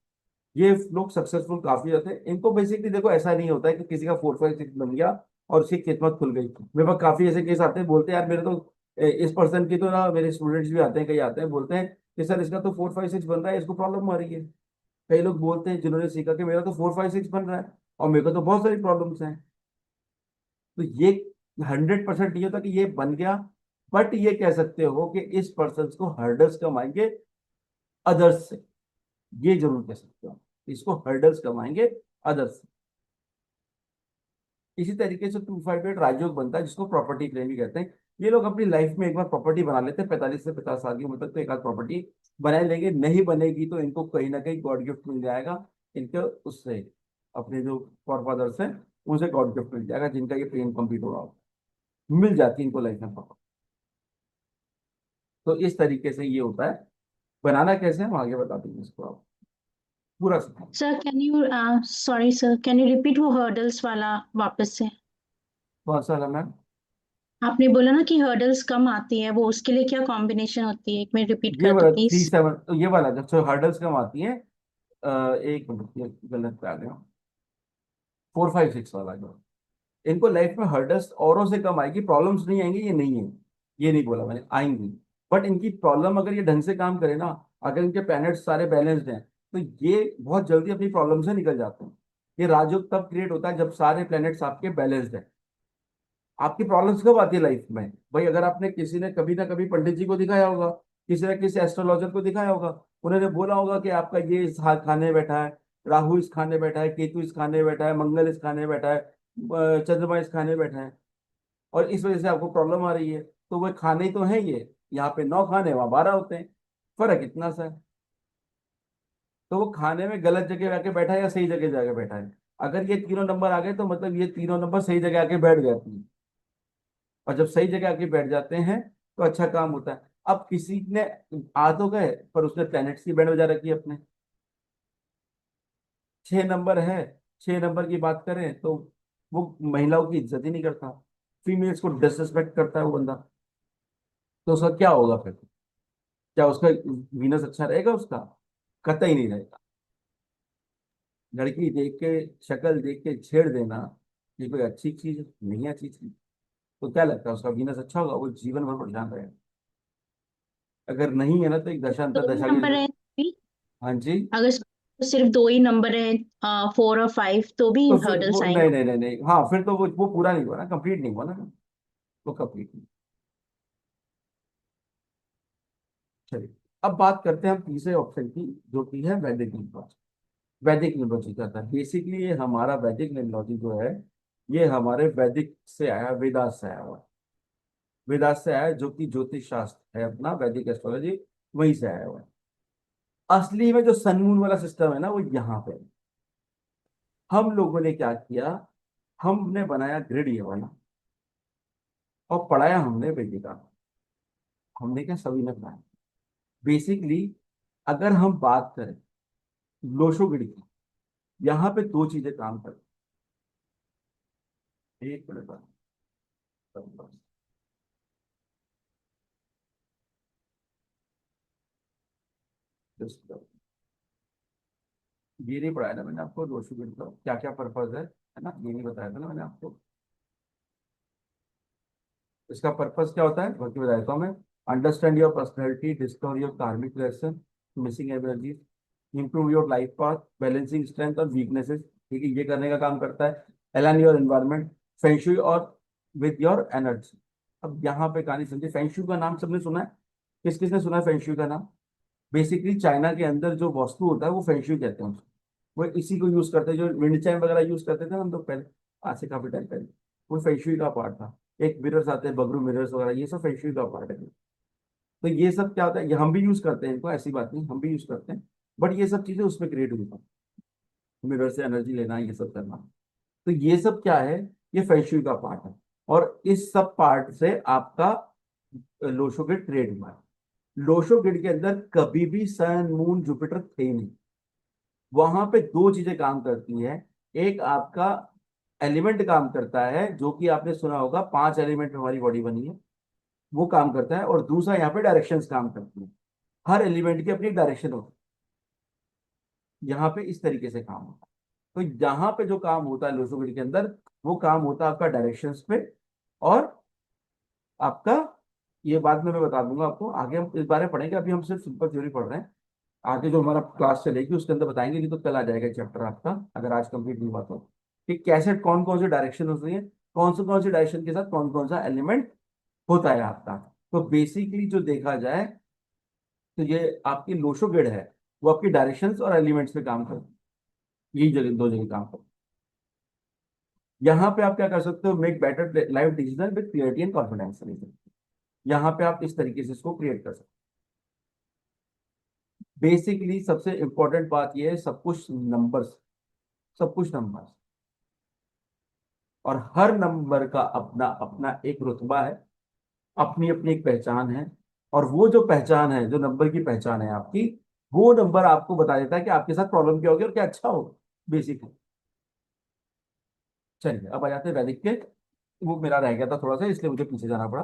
ये लोग सक्सेसफुल काफी होते हैं। इनको बेसिकली देखो ऐसा नहीं होता है कि किसी का 4 5 6 बन गया और उसकी किस्मत खुल गई। मेरे पास काफी ऐसे केस आते हैं, बोलते हैं यार मेरे तो इस पर्सन की तो ना, मेरे स्टूडेंट्स भी आते हैं, कई आते हैं बोलते हैं कि सर इसका तो 4 5 6 बन रहा है, इसको प्रॉब्लम आ रही है। कई लोग बोलते हैं जिन्होंने सीखा कि मेरा तो 4 5 6 बन रहा है और मेरे को तो बहुत सारी प्रॉब्लम्स हैं। तो ये 100% नहीं होता कि ये बन गया, बट ये कह सकते हो कि इस पर्सन को हर्डल्स कम आएंगे अदर्स से, ये जरूर कह सकते हो, इसको हर्डल्स कम आएंगे अदर्स से। इसी तरीके से 258 राजयोग बनता है, जिसको प्रॉपर्टी क्लेम भी कहते हैं। ये लोग अपनी लाइफ में एक बार प्रॉपर्टी बना लेते हैं, 45 से 50 साल की उम्र तक तो एक आध प्रॉपर्टी बना ही लेंगे, नहीं बनेगी तो इनको कहीं ना कहीं गॉड गिफ्ट मिल जाएगा। इनके उससे, अपने जो फॉरफादर्स हैं उनसे गॉड गिफ्ट मिल जाएगा, जिनका ये प्लेन कंप्लीट हो रहा हो, मिल जाती है इनको लाइफ में property। तो इस तरीके से ये होता है। बनाना कैसे है हम आगे बता देंगे इसको, आप पूरा सिखाएंगे। Sir can you sorry sir, can you repeat वो हर्डल्स वाला वापस से? बहुत सारा मैम, आपने बोला ना कि हर्डल्स कम आती है, वो उसके लिए क्या कॉम्बिनेशन होती है, एक मिनट रिपीट ये कर दो वाला थ्री प्लीज। सेवन तो ये वाला जब हर्डल्स कम आती है, एक मिनट ये गलत पे आ गया, 4 5 6 वाला जो, इनको लाइफ में हर्डल्स औरों से कम आएगी, प्रॉब्लम्स नहीं आएंगी, ये नहीं है, ये नहीं बोला मैंने, आएंगी। बट इनकी प्रॉब्लम अगर ये ढंग से काम करे ना, अगर इनके प्लैनेट्स सारे बैलेंस्ड हैं, तो ये बहुत जल्दी अपनी प्रॉब्लम से निकल जाते हैं। ये राजयोग तब क्रिएट होता है जब सारे प्लैनेट्स आपके बैलेंस्ड हैं। आपकी प्रॉब्लम्स कब आती है लाइफ में भाई, अगर आपने किसी ने कभी ना कभी पंडित जी को दिखाया होगा, किसी न किसी एस्ट्रोलॉजर को दिखाया होगा, उन्होंने बोला होगा कि आपका ये इस खाने बैठा है, राहु इस खाने बैठा है, केतु इस खाने बैठा है, मंगल इस खाने बैठा है, चंद्रमा इस खाने बैठा है, और इस वजह से आपको प्रॉब्लम आ रही है। तो वो खाने तो हैं ये, यहाँ पे 9 खाने वहां 12 होते हैं, फर्क इतना सा है। तो वो खाने में गलत जगह जाके बैठा है या सही जगह जाके बैठा है, अगर ये तीनों नंबर आ गए तो मतलब ये तीनों नंबर सही जगह आके बैठ जाती है, और जब सही जगह आके बैठ जाते हैं तो अच्छा काम होता है। अब किसी ने आ तो गए, पर उसने प्लैनेट्स की बैंड बजा रखी है अपने, 6 नंबर है, 6 नंबर की बात करें तो वो महिलाओं की इज्जत ही नहीं करता, फीमेल्स को डिसरिस्पेक्ट करता है वो बंदा। तो उसका क्या होगा फिर? क्या उसका वीनस अच्छा रहेगा उसका? कतई नहीं रहेगा। लड़की देख के, शक्ल देख के छेड़ देना, ये कोई अच्छी चीज है? नहीं अच्छी चीज। तो क्या लगता है उसका वीनस अच्छा होगा? वो जीवन भर परेशान रहेगा। अगर नहीं है ना तो एक दशा दो ही दशा की। नंबर है भी, हाँ जी। अगर सिर्फ दो ही नंबर है, 4 और 5, तो भी तो फिर हर्डल्स वो आएंगे। नहीं नहीं नहीं नहीं, हाँ फिर तो वो पूरा नहीं हुआ ना, कंप्लीट नहीं हुआ ना। वो कंप्लीट नहीं। चलिए, अब बात करते हैं हम तीसरे ऑप्शन की, जो कि है वैदिक न्यूमरोलॉजी। वैदिक न्यूमरोलॉजी क्या था? बेसिकली ये हमारा वैदिक न्यूमरोलॉजी जो है, ये हमारे वैदिक से आया, वेदास से आया हुआ। वेदास से आया है, जो कि ज्योतिष शास्त्र है अपना, वैदिक एस्ट्रोलॉजी वहीं से आया हुआ है। असली में जो सन मून वाला सिस्टम है ना, वो यहाँ पे है। हम लोगों ने क्या किया, हमने बनाया ग्रिड ये वाला, और पढ़ाया हमने वेदिका। हमने क्या, सभी ने बनाया। बेसिकली अगर हम बात करें लोशो ग्रिड की, यहाँ पे दो चीजें काम करती हैं। एक मिनट बाद ये नहीं पढ़ाया ना मैंने आपको, लोशो ग्रिड का क्या क्या पर्पज है ना, ये नहीं बताया था ना मैंने आपको। इसका पर्पस क्या होता है बल्कि बता देता हूँ मैं। Understand your personality, discover your karmic lesson, missing energy, improve your life path, balancing strength और वीकनेसेस। ठीक है, ये करने का काम करता है। अलाइन योर एनवायरमेंट, फेंगशुई और विद योर एनर्जी। अब यहाँ पे कहानी समझिए, फेंगशुई का नाम सबने सुना है? किस किसने सुना है फेंगशुई का नाम? बेसिकली चाइना के अंदर जो वास्तु होता है वो फेंगशुई कहते हैं उसको। वो इसी को यूज करते हैं, जो विंड चाइम वगैरह यूज करते थे ना हम लोग पहले, आज से काफी टाइम पहले। वो फेंगशुई का पार्ट था। एक मिरर्स आते हैं, बगरू मिरर्स वगैरह, ये सब फेंगशुई का पार्ट है। तो ये सब क्या होता है, ये हम भी यूज करते हैं इनको, ऐसी बात नहीं, हम भी यूज करते हैं। बट ये सब चीजें उसमें क्रिएट हुई, मिरर से एनर्जी लेना, ये सब करना। तो ये सब क्या है, ये फेंगशुई का पार्ट है। और इस सब पार्ट से आपका लोशो ग्रिड क्रिएट हुआ है। लोशो ग्रिड के अंदर कभी भी सन मून जुपिटर थे ही नहीं। वहां पे दो चीजें काम करती हैं। एक आपका एलिमेंट काम करता है, जो कि आपने सुना होगा 5 एलिमेंट में हमारी बॉडी बनी है, वो काम करता है। और दूसरा यहाँ पे डायरेक्शंस काम करती हैं। हर एलिमेंट की अपनी डायरेक्शन होती है, यहाँ पे इस तरीके से काम होता है। तो यहाँ पे जो काम होता है लोसोग्रिड के अंदर, वो काम होता है आपका डायरेक्शंस पे। और आपका, ये बाद में मैं बता दूंगा आपको, आगे हम इस बारे में पढ़ेंगे, अभी हम सिर्फ सिंपल थ्योरी पढ़ रहे हैं। आगे जो हमारा क्लास चलेगी उसके अंदर बताएंगे, नहीं तो कल आ जाएगा चैप्टर आपका, अगर आज कंप्लीट नहीं हुआ तो। कि कैसे कौन कौन से डायरेक्शन होती है, कौन से डायरेक्शन के साथ कौन कौन सा एलिमेंट होता है आपका। तो बेसिकली जो देखा जाए, तो ये आपकी लोशो ग्रिड है, वो आपकी डायरेक्शंस और एलिमेंट्स पे काम करती है। यही जगह, दो जगह काम करती है। यहाँ पे आप क्या कर सकते हो, make better life decision with clarity and confidence. यहाँ पे आप इस तरीके से इसको क्रिएट कर सकते हो। बेसिकली सबसे इंपॉर्टेंट बात यह है, सब कुछ नंबर्स, सब कुछ नंबर्स। और हर नंबर का अपना अपना एक रुतबा है, अपनी अपनी एक पहचान है। और वो जो पहचान है, जो नंबर की पहचान है आपकी, वो नंबर आपको बता देता है कि आपके साथ प्रॉब्लम क्या होगी और क्या अच्छा होगा, बेसिकली। चलिए अब आ जाते हैं वैदिक के। वो मेरा रह गया था थोड़ा सा, इसलिए मुझे पीछे जाना पड़ा।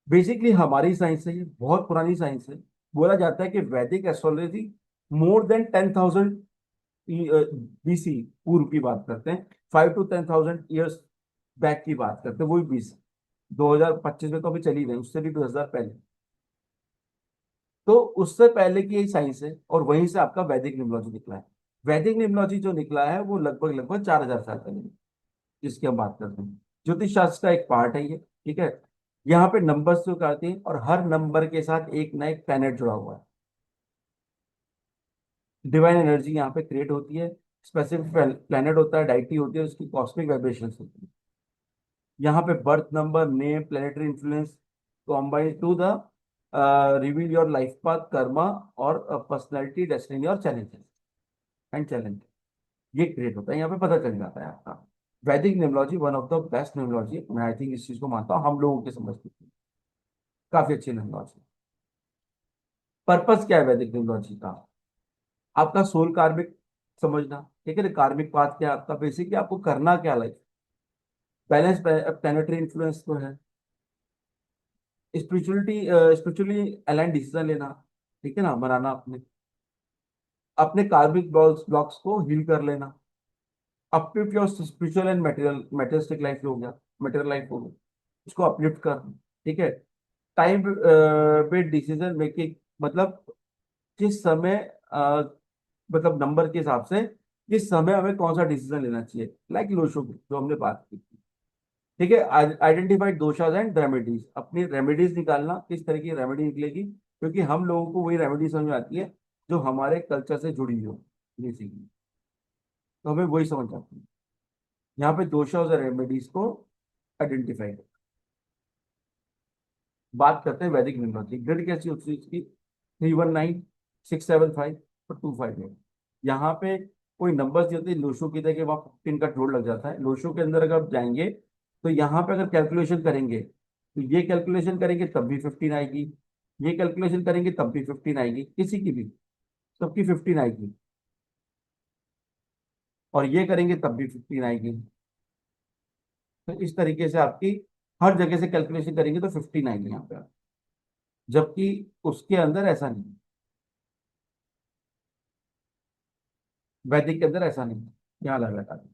बेसिकली हमारी साइंस है, ये बहुत पुरानी साइंस है। बोला जाता है कि वैदिक एस्ट्रोलॉजी मोर देन 10,000 बीसी, पूर्व की बात करते हैं, 5 to 10,000 ईयर्स बैक की बात करते हैं, वो भी 2025 में तो अभी चली गई, उससे भी 2000 पहले। तो उससे पहले की यही साइंस है, और वहीं से आपका वैदिक न्यूमरोलॉजी निकला है। वैदिक न्यूमरोलॉजी जो निकला है वो लगभग लगभग 4,000 साल पहले, जिसकी हम बात करते हैं। ज्योतिष शास्त्र का एक पार्ट है ये। ठीक है, यहाँ पे नंबर्स जो करते हैं, और हर नंबर के साथ एक ना एक प्लैनेट जुड़ा हुआ है। डिवाइन एनर्जी यहाँ पे क्रिएट होती है। स्पेसिफिक प्लैनेट होता है, डाइटी होती है, उसकी कॉस्मिक वाइब्रेशन होती है। यहाँ पे birth number, name, planetary influence combine to the reveal your life path, karma और पर्सनैलिटी, डेस्टिनी और चैलेंजेस एंड चैलेंज, ये क्रिएट होता है, यहाँ पे पता चल जाता है आपका। वैदिक numerology one of the best numerology, मैं आई थिंक इस चीज को मानता हूँ, हम लोगों के समझ में काफी अच्छी न्यूमरोलॉजी। पर्पस क्या है वैदिक न्यूमरोलॉजी का? आपका सोल कार्मिक समझना। ठीक है, कार्मिक पाथ क्या है आपका, बेसिकली आपको करना क्या लाइफ, बैलेंस, प्लानिटरी इन्फ्लुएंस तो है, स्पिरिचुअलिटी, स्पिरिचुअली अलाइन डिसीजन लेना, ठीक है ना, बनाना अपने अपने कार्मिक ब्लॉक्स को हील कर लेना, uplift your spiritual and materialistic life हो गया, मटेरियल लाइफ हो गया, उसको अपलिफ्ट करना। ठीक है, टाइम बेस्ड डिसीजन मेकिंग, मतलब किस समय, मतलब नंबर के हिसाब से किस समय हमें कौन सा डिसीजन लेना चाहिए, लाइक लोशो की जो हमने बात की थी। ठीक है, आइडेंटिफाइड दोषाज एंड रेमेडीज, अपनी रेमेडीज निकालना, किस तरह की रेमेडी निकलेगी, क्योंकि हम लोगों को वही रेमेडी समझ में आती है जो हमारे कल्चर से जुड़ी हो बेसिकली, तो हमें वही समझ आती है। यहाँ पे दोषाज और रेमेडीज को आइडेंटिफाई कर बात करते हैं वैदिक न्यूमरोलॉजी। ग्रिड कैसी होती है इसकी, 319, 675 और 258। यहाँ पे कोई नंबर्स नहीं होते लोशो की तरह कि वहाँ 15 का जोड़ लग जाता है। लोशो के अंदर अगर आप जाएंगे तो यहाँ पे अगर कैलकुलेशन करेंगे तो ये कैलकुलेशन करेंगे तब भी 15 आएगी, ये कैलकुलेशन करेंगे तब भी 15 आएगी, किसी की भी, सबकी 15 आएगी, और ये करेंगे तब भी 15 आएगी। तो इस तरीके से आपकी हर जगह से कैलकुलेशन करेंगे तो 15 आएगी यहाँ पे, जबकि उसके अंदर ऐसा नहीं है, वैदिक के अंदर ऐसा नहीं है, यहाँ अलग लगा दिया।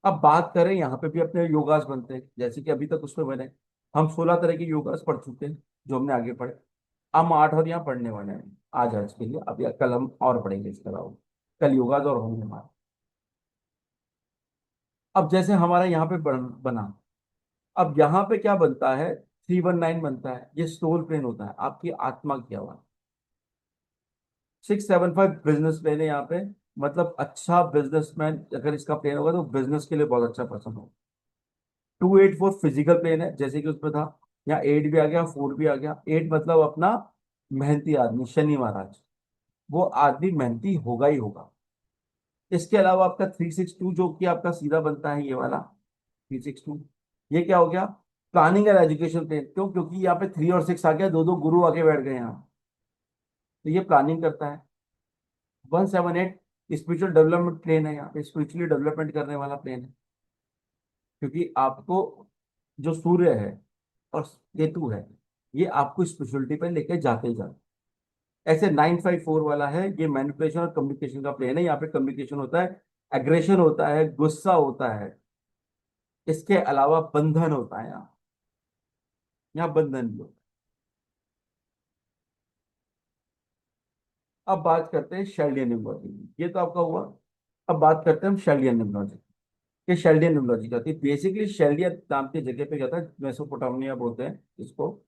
अब बात करें, यहाँ पे भी अपने योगास बनते हैं, जैसे कि अभी तक उसमें बने हम 16 तरह के योगास पढ़ चुके हैं जो हमने आगे पढ़े। हम 8 और यहाँ पढ़ने वाले हैं आज के लिए, अब या कल हम और पढ़ेंगे इसके अलावा, कल योगास और होंगे हमारे। अब जैसे हमारा यहाँ पे बना, अब यहाँ पे क्या बनता है, 319 बनता है, ये सोल प्लेन होता है, आपकी आत्मा की आवाज। 675 बिजनेस प्लेन है यहाँ पे, मतलब अच्छा बिजनेसमैन अगर इसका प्लेन होगा तो बिजनेस के लिए बहुत अच्छा पर्सन होगा। 284 फिजिकल प्लेन है जैसे कि उसमें था, यहाँ 8 भी आ गया, 4 भी आ गया। 8 मतलब अपना मेहनती आदमी, शनि महाराज, वो आदमी मेहनती होगा ही होगा। इसके अलावा आपका 362 जो कि आपका सीधा बनता है, ये वाला 362, ये क्या हो गया, प्लानिंग एंड एजुकेशन प्लेन। क्यों, क्योंकि यहाँ पे 3 और 6 आ गया, दो दो गुरु आके बैठ गए यहाँ, तो ये प्लानिंग करता है। 178 स्पिरिचुअल डेवलपमेंट प्लेन है, यहाँ पे स्पिरिचुअली डेवलपमेंट करने वाला प्लेन है, क्योंकि आपको जो सूर्य है और केतु है, ये आपको स्पिरिचुअलिटी पे लेके जाते ही जाते। ऐसे 954 वाला है, ये मैनिपुलेशन और कम्युनिकेशन का प्लेन है, यहाँ पे कम्युनिकेशन होता है, एग्रेशन होता है, गुस्सा होता है, इसके अलावा बंधन होता है यहाँ, यहाँ बंधन भी होता है। अब बात करते हैं शेल्डियन न्यूमरोलॉजी, ये तो आपका हुआ। अब बात करते हैं हम शेल्डियन न्यूमरोलॉजी। ये शेल्डियन न्यूमरोलॉजी क्या होती है, बेसिकली शेल्डियन नाम की जगह पे क्या था, मेसोपोटामिया बोलते हैं इसको,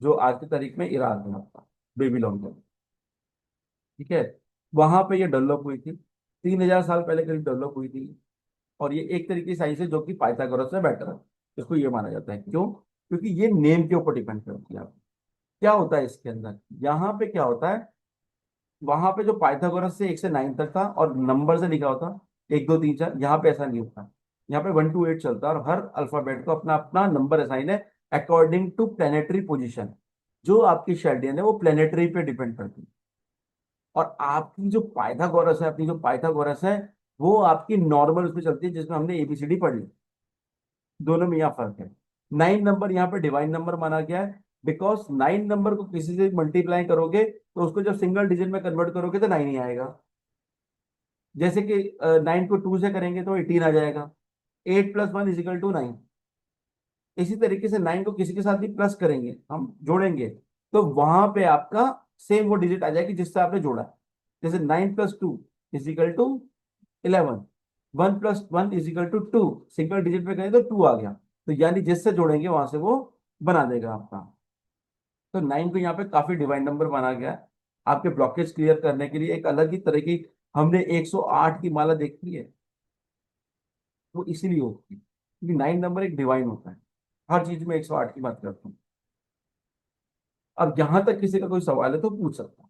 जो आज की तारीख में इराक में आपका बेबीलोन में। ठीक है, वहां पे ये डेवलप हुई थी, 3000 साल पहले करीब डेवलप हुई थी। और ये एक तरीके की साइंस है जो कि पाइथागोरस से बेटर है, इसको ये माना जाता है। क्यों, क्योंकि ये नेम के ऊपर डिपेंड करती है। क्या होता है इसके अंदर, यहाँ पे क्या होता है, वहां पे जो पाइथागोरस से 1 से 9 तक था और नंबर से लिखा होता 1 2 3 4, यहाँ पे ऐसा नहीं होता। यहाँ पे 1 to 8 चलता है, और हर अल्फाबेट को अपना अपना नंबर असाइन है अकॉर्डिंग टू प्लेनेटरी पोजिशन। जो आपकी शेल्डियन है वो प्लेनेटरी पे डिपेंड करती है। और आपकी जो पाइथागोरस है, अपनी जो पाइथागोरस है, वो आपकी नॉर्मल उसमें चलती है, जिसमें हमने एबीसीडी पढ़ ली। दोनों में यहाँ फर्क है। 9 नंबर यहाँ पे डिवाइन नंबर माना गया है, बिकॉज 9 नंबर को किसी से मल्टीप्लाई करोगे तो उसको जब सिंगल डिजिट में कन्वर्ट करोगे तो 9 ही आएगा। जैसे कि 9 को 2 से करेंगे तो 18 आ जाएगा, 8 + 1 = 9। इसी तरीके से 9 को किसी के साथ भी प्लस करेंगे, हम जोड़ेंगे, तो वहां पे आपका सेम वो डिजिट आ जाएगी जिससे आपने जोड़ा। जैसे 9 + 2 = 11, 1 + 1 = 2, सिंगल डिजिट में करें तो 2 आ गया, तो यानी जिससे जोड़ेंगे वहां से वो बना देगा आपका। तो 9 को यहाँ पे काफी डिवाइन नंबर माना गया है। आपके ब्लॉकेज क्लियर करने के लिए एक अलग ही तरह की, हमने 108 की माला देखी है, वो इसीलिए होती है क्योंकि 9 नंबर एक डिवाइन होता है। हर चीज में 108 की बात करता हूँ। अब जहां तक किसी का कोई सवाल है तो पूछ सकता हूँ।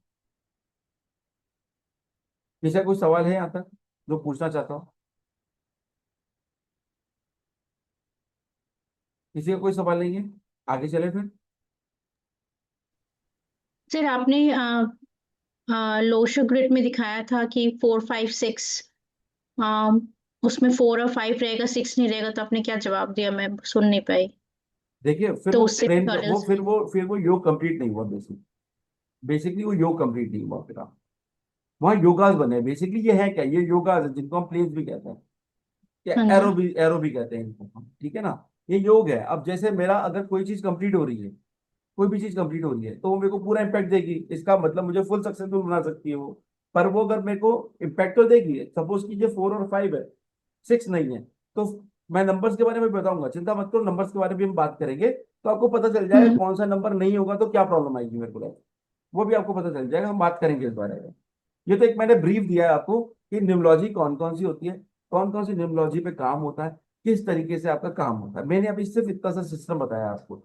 किसी का कोई सवाल है यहाँ तक जो पूछना चाहता हूँ, किसी का कोई सवाल नहीं है, आगे चले फिर। सर आपने लोशो ग्रिड में दिखाया था कि 4 5 6 हाँ, उसमें 4 और 5 रहेगा, 6 नहीं रहेगा, तो आपने क्या जवाब दिया, मैं सुन नहीं पाई। देखिए फिर तो वो उससे भी ट्रेन का वो हर्डल्स फिर नहीं। वो फिर वो योग कंप्लीट नहीं हुआ बेसिकली वो योग कंप्लीट नहीं हुआ फिर। वहाँ योगास बने बेसिकली। ये है क्या, ये योगास है जिनको हम प्लेन्स भी कहते हैं, या हाँ जी। एरो भी कहते हैं इनको हम, ठीक है ना। ये योग है। अब जैसे मेरा अगर कोई चीज कंप्लीट हो रही है, कोई भी चीज कंप्लीट हो रही है, तो वो मेरे को पूरा इम्पैक्ट देगी। इसका मतलब मुझे फुल सक्सेसफुल बना सकती है वो। पर वो अगर मेरे को इम्पैक्ट तो देगी, सपोज कीजिए 4 और 5 है, 6 नहीं है, तो मैं नंबर्स के बारे में बताऊंगा, चिंता मत करो, नंबर्स के बारे में हम बात करेंगे तो आपको पता चल जाएगा हम्म। कौन सा नंबर नहीं होगा तो क्या प्रॉब्लम आएगी मेरे को। वो भी आपको पता चल जाएगा, हम बात करेंगे इस बारे में। ये तो एक मैंने ब्रीफ दिया है आपको कि न्यूमलॉजी कौन कौन सी होती है, कौन कौन सी न्यूमलॉजी पे काम होता है, किस तरीके से आपका काम होता है। मैंने अभी सिर्फ इतना सा सिस्टम बताया आपको,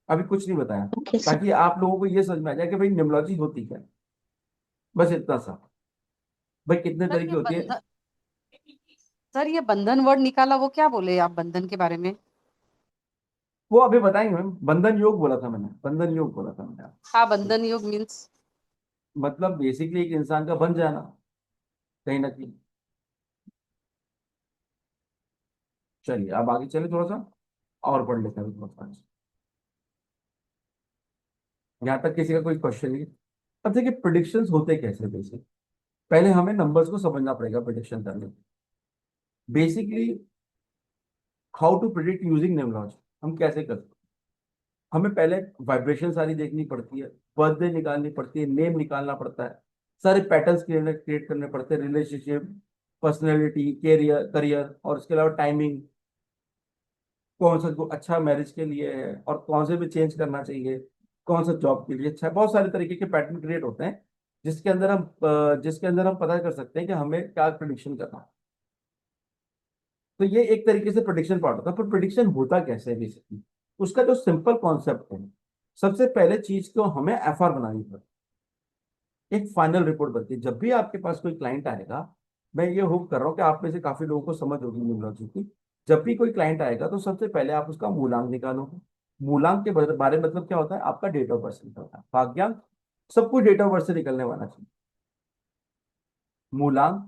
अभी कुछ नहीं बताया, ओके सर। ताकि आप लोगों को ये समझ में आ जाए कि भाई न्यूमलॉजी होती क्या है। बस इतना सा। भाई कितने सर तरीके ये होती है। बंधन सर ये बंधन वर्ड निकाला, वो क्या बोले आप बंधन के बारे में? वो अभी बताएंगे मैम, बंधन योग बोला था मैंने, बंधन योग बोला था मैंने हाँ, आपको। बंधन योग मीन्स? मतलब बेसिकली एक इंसान का बन जाना, कहीं ना कहीं। चलिए अब आगे चले थोड़ा सा और पढ़ लेते हैं थोड़ा सा, यहाँ तक किसी का कोई क्वेश्चन नहीं। अब देखिए प्रिडिक्शंस होते कैसे बेसिक, पहले हमें नंबर्स को समझना पड़ेगा प्रिडिक्शन करने। Basically how to predict using numerology, हम कैसे करते हैं। हमें पहले वाइब्रेशन सारी देखनी पड़ती है, बर्थडे निकालनी पड़ती है, नेम निकालना पड़ता है, सारे पैटर्न्स क्रिएट करने पड़ते हैं, रिलेशनशिप, पर्सनैलिटी, करियर करियर और उसके अलावा टाइमिंग, कौन सा जो अच्छा मैरिज के लिए है और कौन से भी चेंज करना चाहिए, कौन सा जॉब के लिए अच्छा है। बहुत सारे तरीके के पैटर्न क्रिएट होते हैं जिसके अंदर हम पता कर सकते हैं कि हमें क्या प्रिडिक्शन करना है। तो ये एक तरीके से प्रिडिक्शन पार्ट होता है। पर प्रिडिक्शन होता कैसे है बेसिकली, उसका जो सिंपल कॉन्सेप्ट है, सबसे पहले चीज को हमें एफआर बनानी पड़ती है, एक फाइनल रिपोर्ट बनती है। जब भी आपके पास कोई क्लाइंट आएगा, मैं ये होप कर रहा हूँ कि आप में से काफी लोगों को समझ होगी न्यूमरोलॉजी की। जब भी कोई क्लाइंट आएगा तो सबसे पहले आप उसका मूलांक निकालोगे। मूलांक के बारे में मतलब क्या होता है, आपका डेट ऑफ बर्थ निकलता है, भाग्यांक। सब कुछ डेट ऑफ बर्थ से निकलने वाला चाहिए। मूलांक,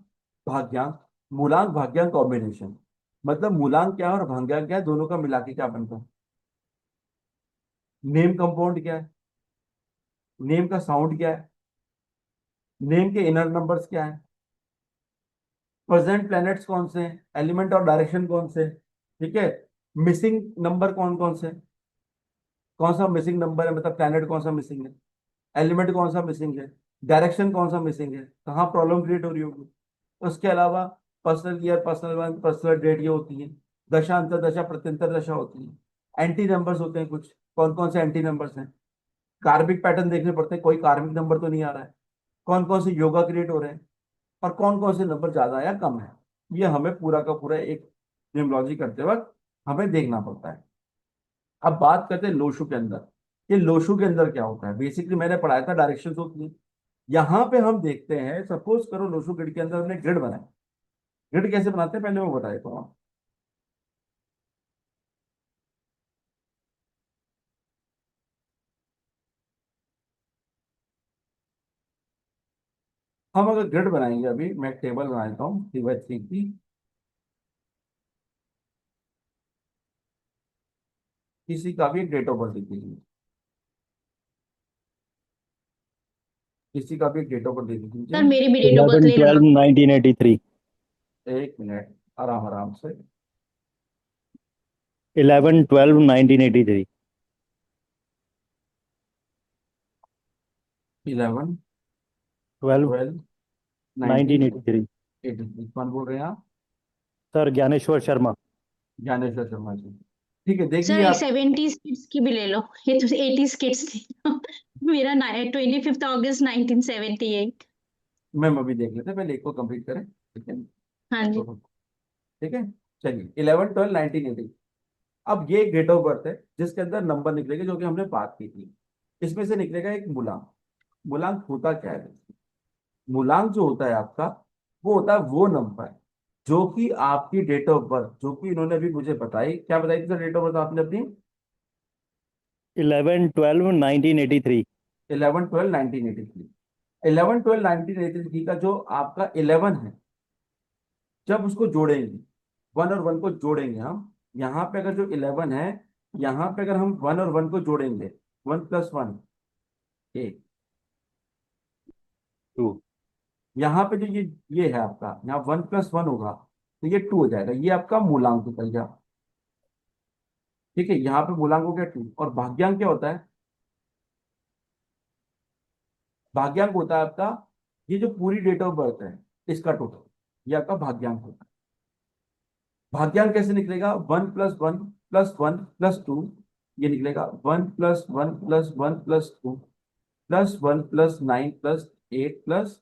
भाग्यांक, मूलांक भाग्यांक कॉम्बिनेशन, मतलब मूलांक क्या है और भाग्यांक क्या है, दोनों का मिला के क्या बनता है। नेम कंपाउंड क्या है, नेम का साउंड क्या है, नेम के इनर नंबर्स क्या है, प्रेजेंट प्लैनेट्स कौन से हैं, एलिमेंट और डायरेक्शन कौन से हैं, ठीक है। मिसिंग नंबर कौन कौन से हैं, कौन सा मिसिंग नंबर है, मतलब प्लैनेट कौन सा मिसिंग है, एलिमेंट कौन सा मिसिंग है, डायरेक्शन कौन सा मिसिंग है, कहाँ प्रॉब्लम क्रिएट हो रही होगी। उसके अलावा personal year, personal one, personal date ये होती है। दशा, अंतर दशा, प्रत्यंतर दशा होती है। एंटी नंबर्स होते हैं कुछ, कौन कौन से एंटी नंबर्स हैं। कार्मिक पैटर्न देखने पड़ते हैं, कोई कार्मिक नंबर तो नहीं आ रहा है। कौन कौन से योगा क्रिएट हो रहे हैं, और कौन कौन से नंबर ज्यादा या कम है। ये हमें पूरा का पूरा एक न्यूमरोलॉजी करते वक्त हमें देखना पड़ता है। अब बात करते हैं लोशु के अंदर। ये लोशु के अंदर क्या होता है, बेसिकली मैंने पढ़ाया था डायरेक्शन होती है। यहाँ पे हम देखते हैं, सपोज करो लोशु ग्रिड के अंदर हमने ग्रिड बनाया। ग्रिड कैसे बनाते हैं पहले मैं बता देता हूँ। हम अगर ग्रिड बनाएंगे, अभी मैं एक टेबल बना देता हूँ 3 बाई 3 की। किसी का भी एक डेट ऑफ बर्थ लिख लीजिए, किसी का भी एक डेट ऑफ बर्थ लिख सर लीजिए। मेरी भी डेट ऑफ बर्थ 11 ले लेना। 12 1983। 1 मिनट, आराम आराम से। 11 12 1983। 11, 12 12, 19, 1983। 83। कौन बोल रहे हैं आप। सर ज्ञानेश्वर शर्मा। ज्ञानेश्वर शर्मा जी। ठीक है, सर देखिए एक आप। 70s किड्स की भी ले लो, ये तो 80s किड्स थी। मेरा 25 अगस्त 1978। मैम अभी देख लेते हैं, पहले एक को कंप्लीट करें, ठीक है। हाँ जी। तो ठीक है, चलिए 11 12 1980। अब ये डेट ऑफ बर्थ है जिसके अंदर नंबर निकलेगा, जो कि हमने बात की थी। इसमें से निकलेगा एक मूलांक। मूलांक होता क्या है। मूलांक जो होता है आपका, वो होता है वो नंबर जो कि आपकी डेट ऑफ बर्थ, जो कि इन्होंने अभी मुझे बताई, क्या बताई थी सर डेट ऑफ बर्थ आपने अपनी। 11 12 1983। 11 12 1983। 11 12 1983 का जो आपका 11 है, जब उसको जोड़ेंगे, 1 और 1 को जोड़ेंगे हम, यहाँ पे अगर जो 11 है, यहाँ पे अगर हम 1 और 1 को जोड़ेंगे, 1 + 1 8, टू। यहाँ पे जो ये है आपका, यहाँ 1 + 1 होगा तो ये 2 हो जाएगा, ये आपका मूलांक निकल गया। ठीक है, यहाँ पे मूलांक हो गया 2। और भाग्यांक क्या होता है? भाग्यांक होता है आपका ये जो पूरी डेट ऑफ बर्थ है इसका टोटल, ये आपका भाग्यांक होता है। भाग्यांक कैसे निकलेगा? 1 + 1 + 1 + 2, ये निकलेगा 1 + 1 + 1 + 2 +1 + 9 + 8 +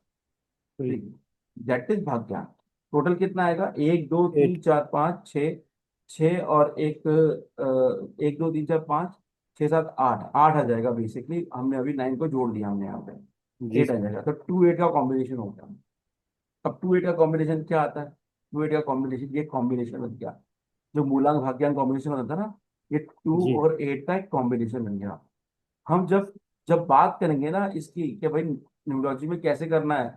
3, दैट इज भाग्यांक। टोटल कितना आएगा? 1 2 3 4 5 6, 6 और एक 1 2 3 4 5 6 7 8, 8 आ जाएगा। बेसिकली हमने अभी 9 को जोड़ दिया, हमने यहाँ पे जी 8 आ सर। जाएगा, तो 2 8 का कॉम्बिनेशन हो गया। अब 2 8 का कॉम्बिनेशन क्या आता है? 2 8 का कॉम्बिनेशन, ये कॉम्बिनेशन बन गया, जो मूलांक भाग्यांक कॉम्बिनेशन होता था ना, ये टू जी और एट का एक कॉम्बिनेशन बन गया। हम जब जब बात करेंगे ना इसकी कि भाई न्यूमरोलॉजी में कैसे करना है,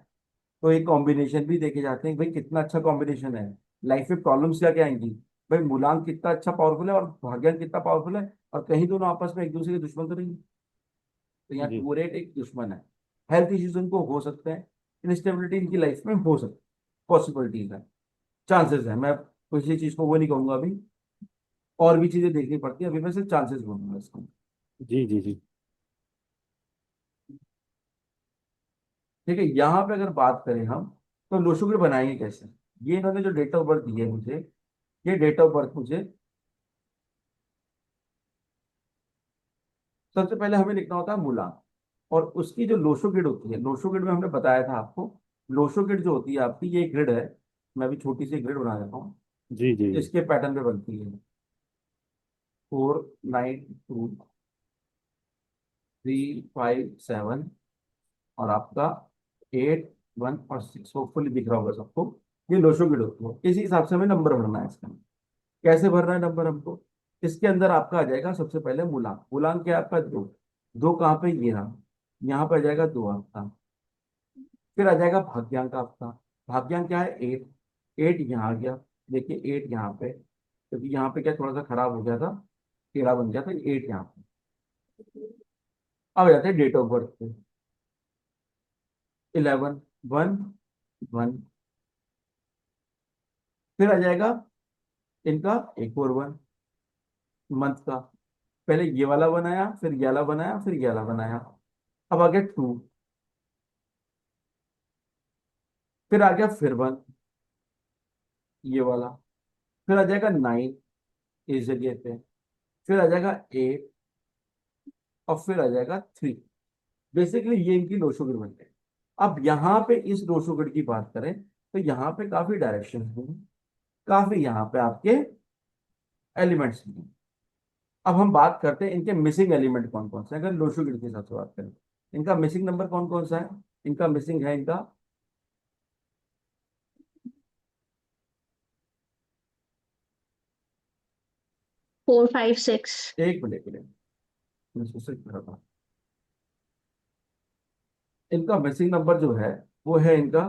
तो एक कॉम्बिनेशन भी देखे जाते हैं कि भाई कितना अच्छा कॉम्बिनेशन है, लाइफ में प्रॉब्लम्स क्या क्या आएंगी, भाई मूलांक कितना अच्छा पावरफुल है और भाग्यांक कितना पावरफुल है, और कहीं दोनों आपस में एक दूसरे के दुश्मन तो नहीं। तो यहाँ जी। 2 और 8 एक दुश्मन है। हेल्थ इश्यूज उनको हो सकते हैं, इंस्टेबिलिटी इनकी लाइफ में हो सकती है, पॉसिबिलिटीज है, चांसेस है। मैं किसी चीज को वो नहीं कहूंगा अभी, और भी चीजें देखनी पड़ती है, अभी मैं सिर्फ चांसेस बोलूंगा इसको। जी जी जी। ठीक है, यहाँ पे अगर बात करें हम, तो लोशुगर बनाएंगे कैसे? ये इन्होंने जो डेट ऑफ बर्थ दी है मुझे, ये डेट ऑफ बर्थ मुझे सबसे पहले हमें लिखना होता है मूलांक, और उसकी जो लोशो ग्रिड होती है, लोशो ग्रिड में हमने बताया था आपको, लोशो ग्रिड जो होती है आपकी, ये ग्रिड है, मैं अभी छोटी सी ग्रिड बना देता हूँ, जी जी जी। इसके पैटर्न पे बनती है। 4 9 2 3 5 7, और आपका 8 1 और 6, होपफुली दिख रहा होगा सबको। ये लोशो ग्रिड होती है, इसी हिसाब से हमें नंबर भरना है इसका। कैसे भरना है नंबर हमको? इसके अंदर आपका आ जाएगा सबसे पहले मूलांक। मूलांक क्या है आपका? 2। 2 कहाँ पे? ये रहा, यहाँ पे आ जाएगा 2 आपका। फिर आ जाएगा भाग्यांक आपका। भाग्यांक क्या है? 8। 8 यहाँ आ गया, देखिए 8 यहाँ पे, क्योंकि यहाँ पे क्या थोड़ा सा खराब हो गया था, टेढ़ा बन गया था, 8 यहाँ पे। अब आ जाते हैं डेट ऑफ बर्थ पे। 11 1 1। फिर आ जाएगा इनका एक और 1, मंथ का। पहले ये वाला बनाया, फिर ये वाला बनाया, फिर ये वाला बनाया। अब आ गया 2, फिर आ गया फिर 1, ये वाला। फिर आ जाएगा 9 इस जगह पे, फिर आ जाएगा 8, और फिर आ जाएगा 3। बेसिकली ये इनकी लोशोगढ़ बन गए। अब यहाँ पे इस लोशोगढ़ की बात करें, तो यहाँ पे काफी डायरेक्शन हैं, काफी यहाँ पे आपके एलिमेंट्स हैं। अब हम बात करते हैं इनके मिसिंग एलिमेंट कौन कौन से हैं। अगर लोशोगढ़ के हिसाब से बात करें, इनका मिसिंग नंबर कौन कौन सा है? इनका मिसिंग है इनका 4 5 6। एक मिनट के लिए, मैं सोच रहा था। इनका मिसिंग नंबर जो है वो है इनका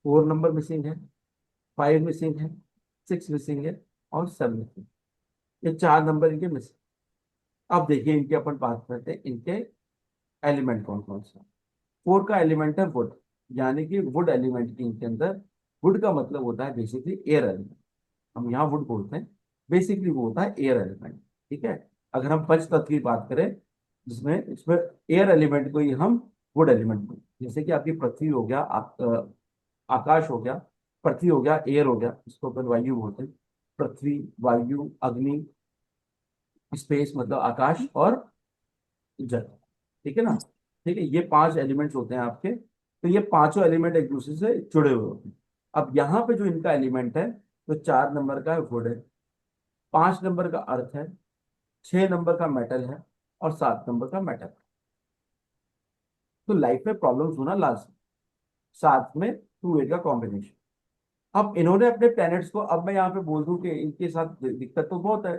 4 नंबर मिसिंग है, 5 मिसिंग है, 6 मिसिंग है, और 7 मिसिंग। ये 4 नंबर इनके मिसिंग। अब देखिए इनके अपन बात करते हैं इनके एलिमेंट कौन कौन से। 4 का एलिमेंट है वुड, यानी कि वुड एलिमेंट की इनके अंदर। वुड का मतलब होता है बेसिकली एयर एलिमेंट, हम यहाँ वुड बोलते हैं, बेसिकली वो होता है एयर एलिमेंट। ठीक है, अगर हम पंच तत्व की बात करें, जिसमें इसमें एयर एलिमेंट को ही हम वुड एलिमेंट बोलते हैं। जैसे कि आपकी पृथ्वी हो गया, आकाश हो गया, पृथ्वी हो गया, एयर हो गया, इसको अपन वायु बोलते हैं। पृथ्वी, वायु, अग्नि, स्पेस मतलब आकाश, और जल। ठीक है ना? ठीक है, ये 5 एलिमेंट्स होते हैं आपके, तो ये पांचों एलिमेंट एक दूसरे से जुड़े हुए होते हैं। अब यहाँ पे जो इनका एलिमेंट है, तो 4 नंबर का है वुड है, 5 नंबर का अर्थ है, 6 नंबर का मेटल है, और 7 नंबर का मेटल। तो लाइफ में प्रॉब्लम्स होना लाजमी, साथ में 2 8 का कॉम्बिनेशन। अब इन्होंने अपने प्लैनेट्स को, अब मैं यहाँ पे बोल दूं कि इनके साथ दिक्कत तो बहुत है,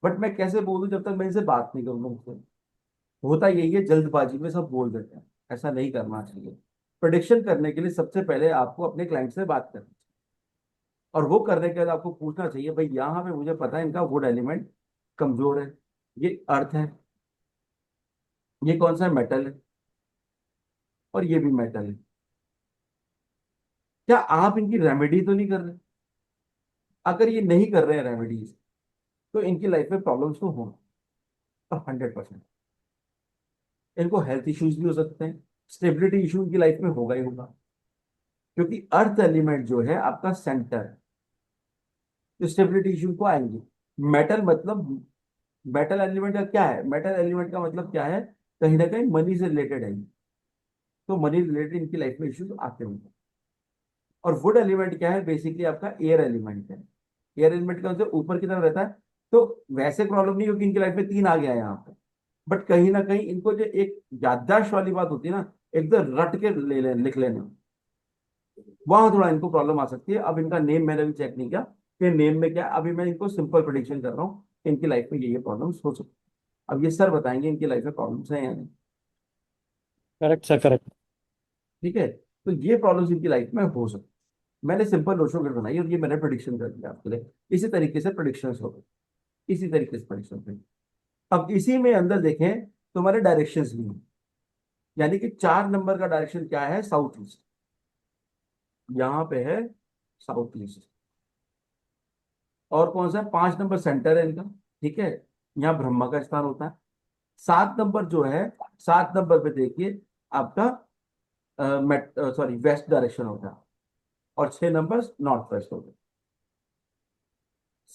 बट मैं कैसे बोलूं जब तक मैं इनसे बात नहीं करूंगा उनसे। होता यही है, जल्दबाजी में सब बोल देते हैं, ऐसा नहीं करना चाहिए। प्रोडिक्शन करने के लिए सबसे पहले आपको अपने क्लाइंट से बात करनी चाहिए। और वो करने के बाद आपको पूछना चाहिए भाई यहाँ पे मुझे पता है इनका वुड एलिमेंट कमजोर है, ये अर्थ है, ये कौन सा मेटल है, और ये भी मेटल है। क्या आप इनकी रेमेडी तो नहीं कर रहे? अगर ये नहीं कर रहे हैं रेमेडीज, तो इनकी लाइफ में प्रॉब्लम्स तो होंगे 100%। इनको हेल्थ इश्यूज भी हो सकते हैं, स्टेबिलिटी इशू इनकी लाइफ में होगा ही होगा, क्योंकि अर्थ एलिमेंट जो है आपका सेंटर है, तो स्टेबिलिटी इशू को आएंगे। मेटल मतलब, मेटल एलिमेंट का क्या है, मेटल एलिमेंट का मतलब क्या है, कहीं ना कहीं मनी से रिलेटेड है, तो मनी रिलेटेड इनकी लाइफ में इश्यूज आते होंगे। और वुड एलिमेंट क्या है, बेसिकली आपका एयर एलिमेंट है। एयर एलिमेंट का मतलब ऊपर की तरफ रहता है, तो वैसे प्रॉब्लम नहीं, क्योंकि इनकी लाइफ में 3 आ गया है यहाँ पे। बट कहीं ना कहीं इनको जो एक याददाश्त वाली बात होती है ना, एकदम रट के लिख लेना, वहां थोड़ा इनको प्रॉब्लम आ सकती है। अब इनका नेम मैंने भी चेक नहीं किया कि नेम में क्या है। अभी मैं इनको सिंपल प्रोडिक्शन कर रहा हूँ कि इनकी लाइफ में ये प्रॉब्लम्स हो सकती है। अब ये सर बताएंगे इनकी लाइफ में प्रॉब्लम्स हैं या नहीं। Correct sir, correct. ठीक है, तो ये प्रॉब्लम्स इनकी लाइफ में हो सकती है। मैंने सिंपल रोशो ग्रिड बनाई और ये मैंने प्रोडिक्शन कर दिया आपके लिए। इसी तरीके से प्रोडिक्शन हो गए, इसी तरीके से प्रोडिक्शन हुई। अब इसी में अंदर देखें तो हमारे डायरेक्शंस भी हैं, यानी कि 4 नंबर का डायरेक्शन क्या है, साउथ ईस्ट। यहाँ पे है साउथ ईस्ट। और कौन सा है, 5 नंबर सेंटर है इनका। ठीक है, यहाँ ब्रह्मा का स्थान होता है। 7 नंबर जो है, 7 नंबर पे देखिए आपका सॉरी वेस्ट डायरेक्शन होता है, और 6 नंबर नॉर्थ वेस्ट हो गया।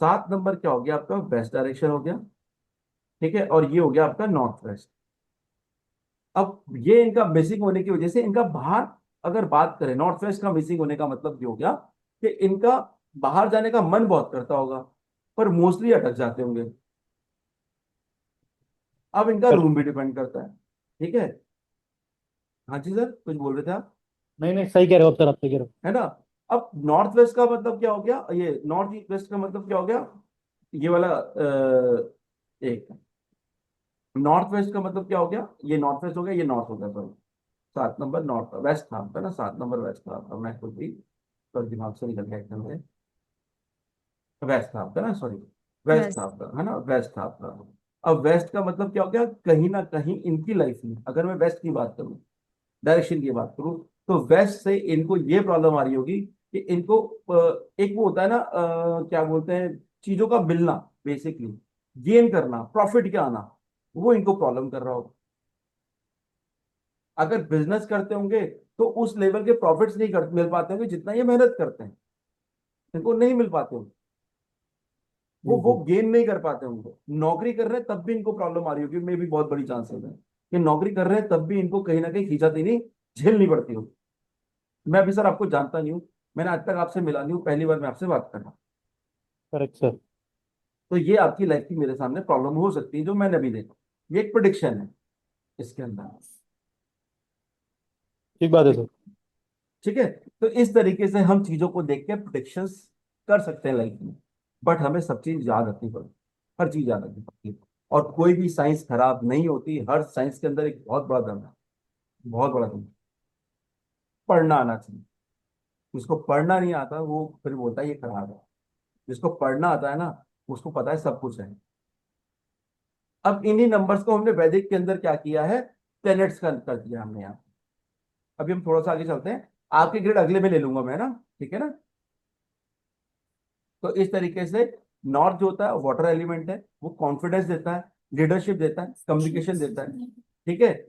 7 नंबर क्या हो गया आपका, वेस्ट डायरेक्शन हो गया। ठीक है, और ये हो गया आपका नॉर्थ वेस्ट। अब ये इनका मिसिंग होने की वजह से इनका बाहर, अगर बात करें नॉर्थ वेस्ट का मिसिंग होने का मतलब ये हो गया कि इनका बाहर जाने का मन बहुत करता होगा, पर मोस्टली अटक जाते होंगे। अब इनका कर रूम भी डिपेंड करता है। ठीक है, हाँ जी सर, कुछ बोल रहे थे आप? नहीं नहीं, सही कह रहे हो आप सर, आप सही कह रहे हो। है ना। अब नॉर्थ वेस्ट का मतलब क्या हो गया, ये नॉर्थ वेस्ट का मतलब क्या हो गया, ये वाला एक नॉर्थ वेस्ट का मतलब क्या हो गया, ये नॉर्थ वेस्ट हो गया, ये नॉर्थ हो गया, सॉरी। 7 नंबर नॉर्थ वेस्ट था आपका ना, 7 नंबर वेस्ट था आपका, मैं खुद भी पर दिमाग से निकल गया एकदम से। वेस्ट था आपका ना, सॉरी, वेस्ट था बस आपका, है ना, वेस्ट था आपका। अब वेस्ट का मतलब क्या हो गया, कहीं ना कहीं इनकी लाइफ में अगर मैं वेस्ट की बात करूं, डायरेक्शन की बात करूं, तो वेस्ट से इनको ये प्रॉब्लम आ रही होगी कि इनको एक वो होता है ना, क्या बोलते हैं, चीजों का मिलना, बेसिकली गेन करना, प्रॉफिट का आना, वो इनको प्रॉब्लम कर रहा होगा। अगर बिजनेस करते होंगे तो उस लेवल के प्रॉफिट्स नहीं मिल पाते होंगे जितना ये मेहनत करते हैं, इनको नहीं मिल पाते होंगे, जी वो जी। गेन नहीं कर पाते होंगे। नौकरी कर रहे हैं तब भी इनको प्रॉब्लम आ रही होगी, मे भी बहुत बड़ी चांसेस है कि नौकरी कर रहे हैं तब भी इनको कहीं ना कहीं खींचातानी झेलनी पड़ती होगी। मैं भी सर आपको जानता नहीं हूँ, मैंने आज तक आपसे मिला नहीं हूँ, पहली बार मैं आपसे बात कर रहा हूँ। Correct sir. तो ये आपकी लाइफ की मेरे सामने प्रॉब्लम हो सकती है जो मैंने अभी देखा। ये एक प्रोडिक्शन है इसके अंदर। ठीक बात है सर। ठीक है, तो इस तरीके से हम चीजों को देख के प्रोडिक्शंस कर सकते हैं लाइफ में। बट हमें सब चीज याद रखनी पड़ती, हर चीज याद रखनी पड़ती है। और कोई भी साइंस खराब नहीं होती, हर साइंस के अंदर एक बहुत बड़ा धर्म है, बहुत बड़ा धर्म। पढ़ना आना चाहिए। जिसको पढ़ना नहीं आता वो फिर बोलता है ये खराब है। जिसको पढ़ना आता है ना, उसको पता है सब कुछ है। अब इन्हीं नंबर्स को हमने वैदिक के अंदर क्या किया है, प्लैनेट्स का कर दिया हमने यहाँ। अभी हम थोड़ा सा आगे चलते हैं, आपके ग्रेड अगले में ले लूंगा मैं ना, ठीक है ना। तो इस तरीके से नॉर्थ जो होता है वाटर एलिमेंट है, वो कॉन्फिडेंस देता है, लीडरशिप देता है, कम्युनिकेशन देता है। ठीक है,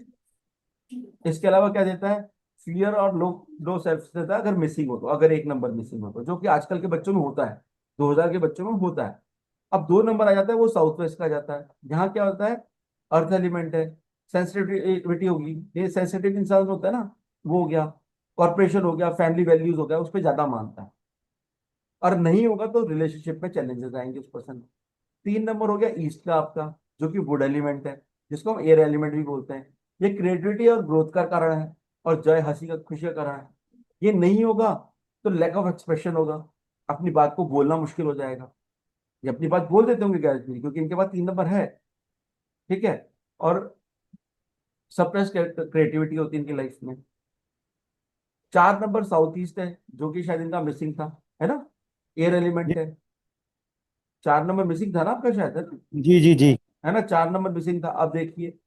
इसके अलावा क्या देता है, फियर और लो लो सेल्फ देता है अगर मिसिंग हो तो, अगर 1 नंबर मिसिंग हो तो, जो कि आजकल के बच्चों में होता है, 2000 के बच्चों में होता है। अब 2 नंबर आ जाता है, वो साउथ वेस्ट का जाता है। यहाँ क्या होता है, अर्थ एलिमेंट है, सेंसिटिविटी होगी, ये सेंसिटिव इंसान होता है ना, वो हो गया। कॉर्पोरेशन हो गया, फैमिली वैल्यूज हो गया, उस पर ज्यादा मानता है। और नहीं होगा तो रिलेशनशिप में चैलेंजेस आएंगे उस पर्सन। 3 नंबर हो गया ईस्ट का आपका, जो कि वुड एलिमेंट है, जिसको हम एयर एलिमेंट भी बोलते हैं। ये क्रिएटिविटी और ग्रोथ का कारण है, और जय हंसी का खुशी का कारण है। ये नहीं होगा तो लैक ऑफ एक्सप्रेशन होगा, अपनी बात को बोलना मुश्किल हो जाएगा। ये अपनी बात बोल देते होंगे गारंटी, क्योंकि इनके पास 3 नंबर है। ठीक है, और सप्रेस क्रिएटिविटी होती है इनकी लाइफ में। 4 नंबर साउथ ईस्ट है, जो कि शायद इनका मिसिंग था, है ना। एयर एलिमेंट है। 4 नंबर मिसिंग था ना आपका शायद, है ना? जी जी जी। है ना, 4 नंबर मिसिंग था। अब देखिए,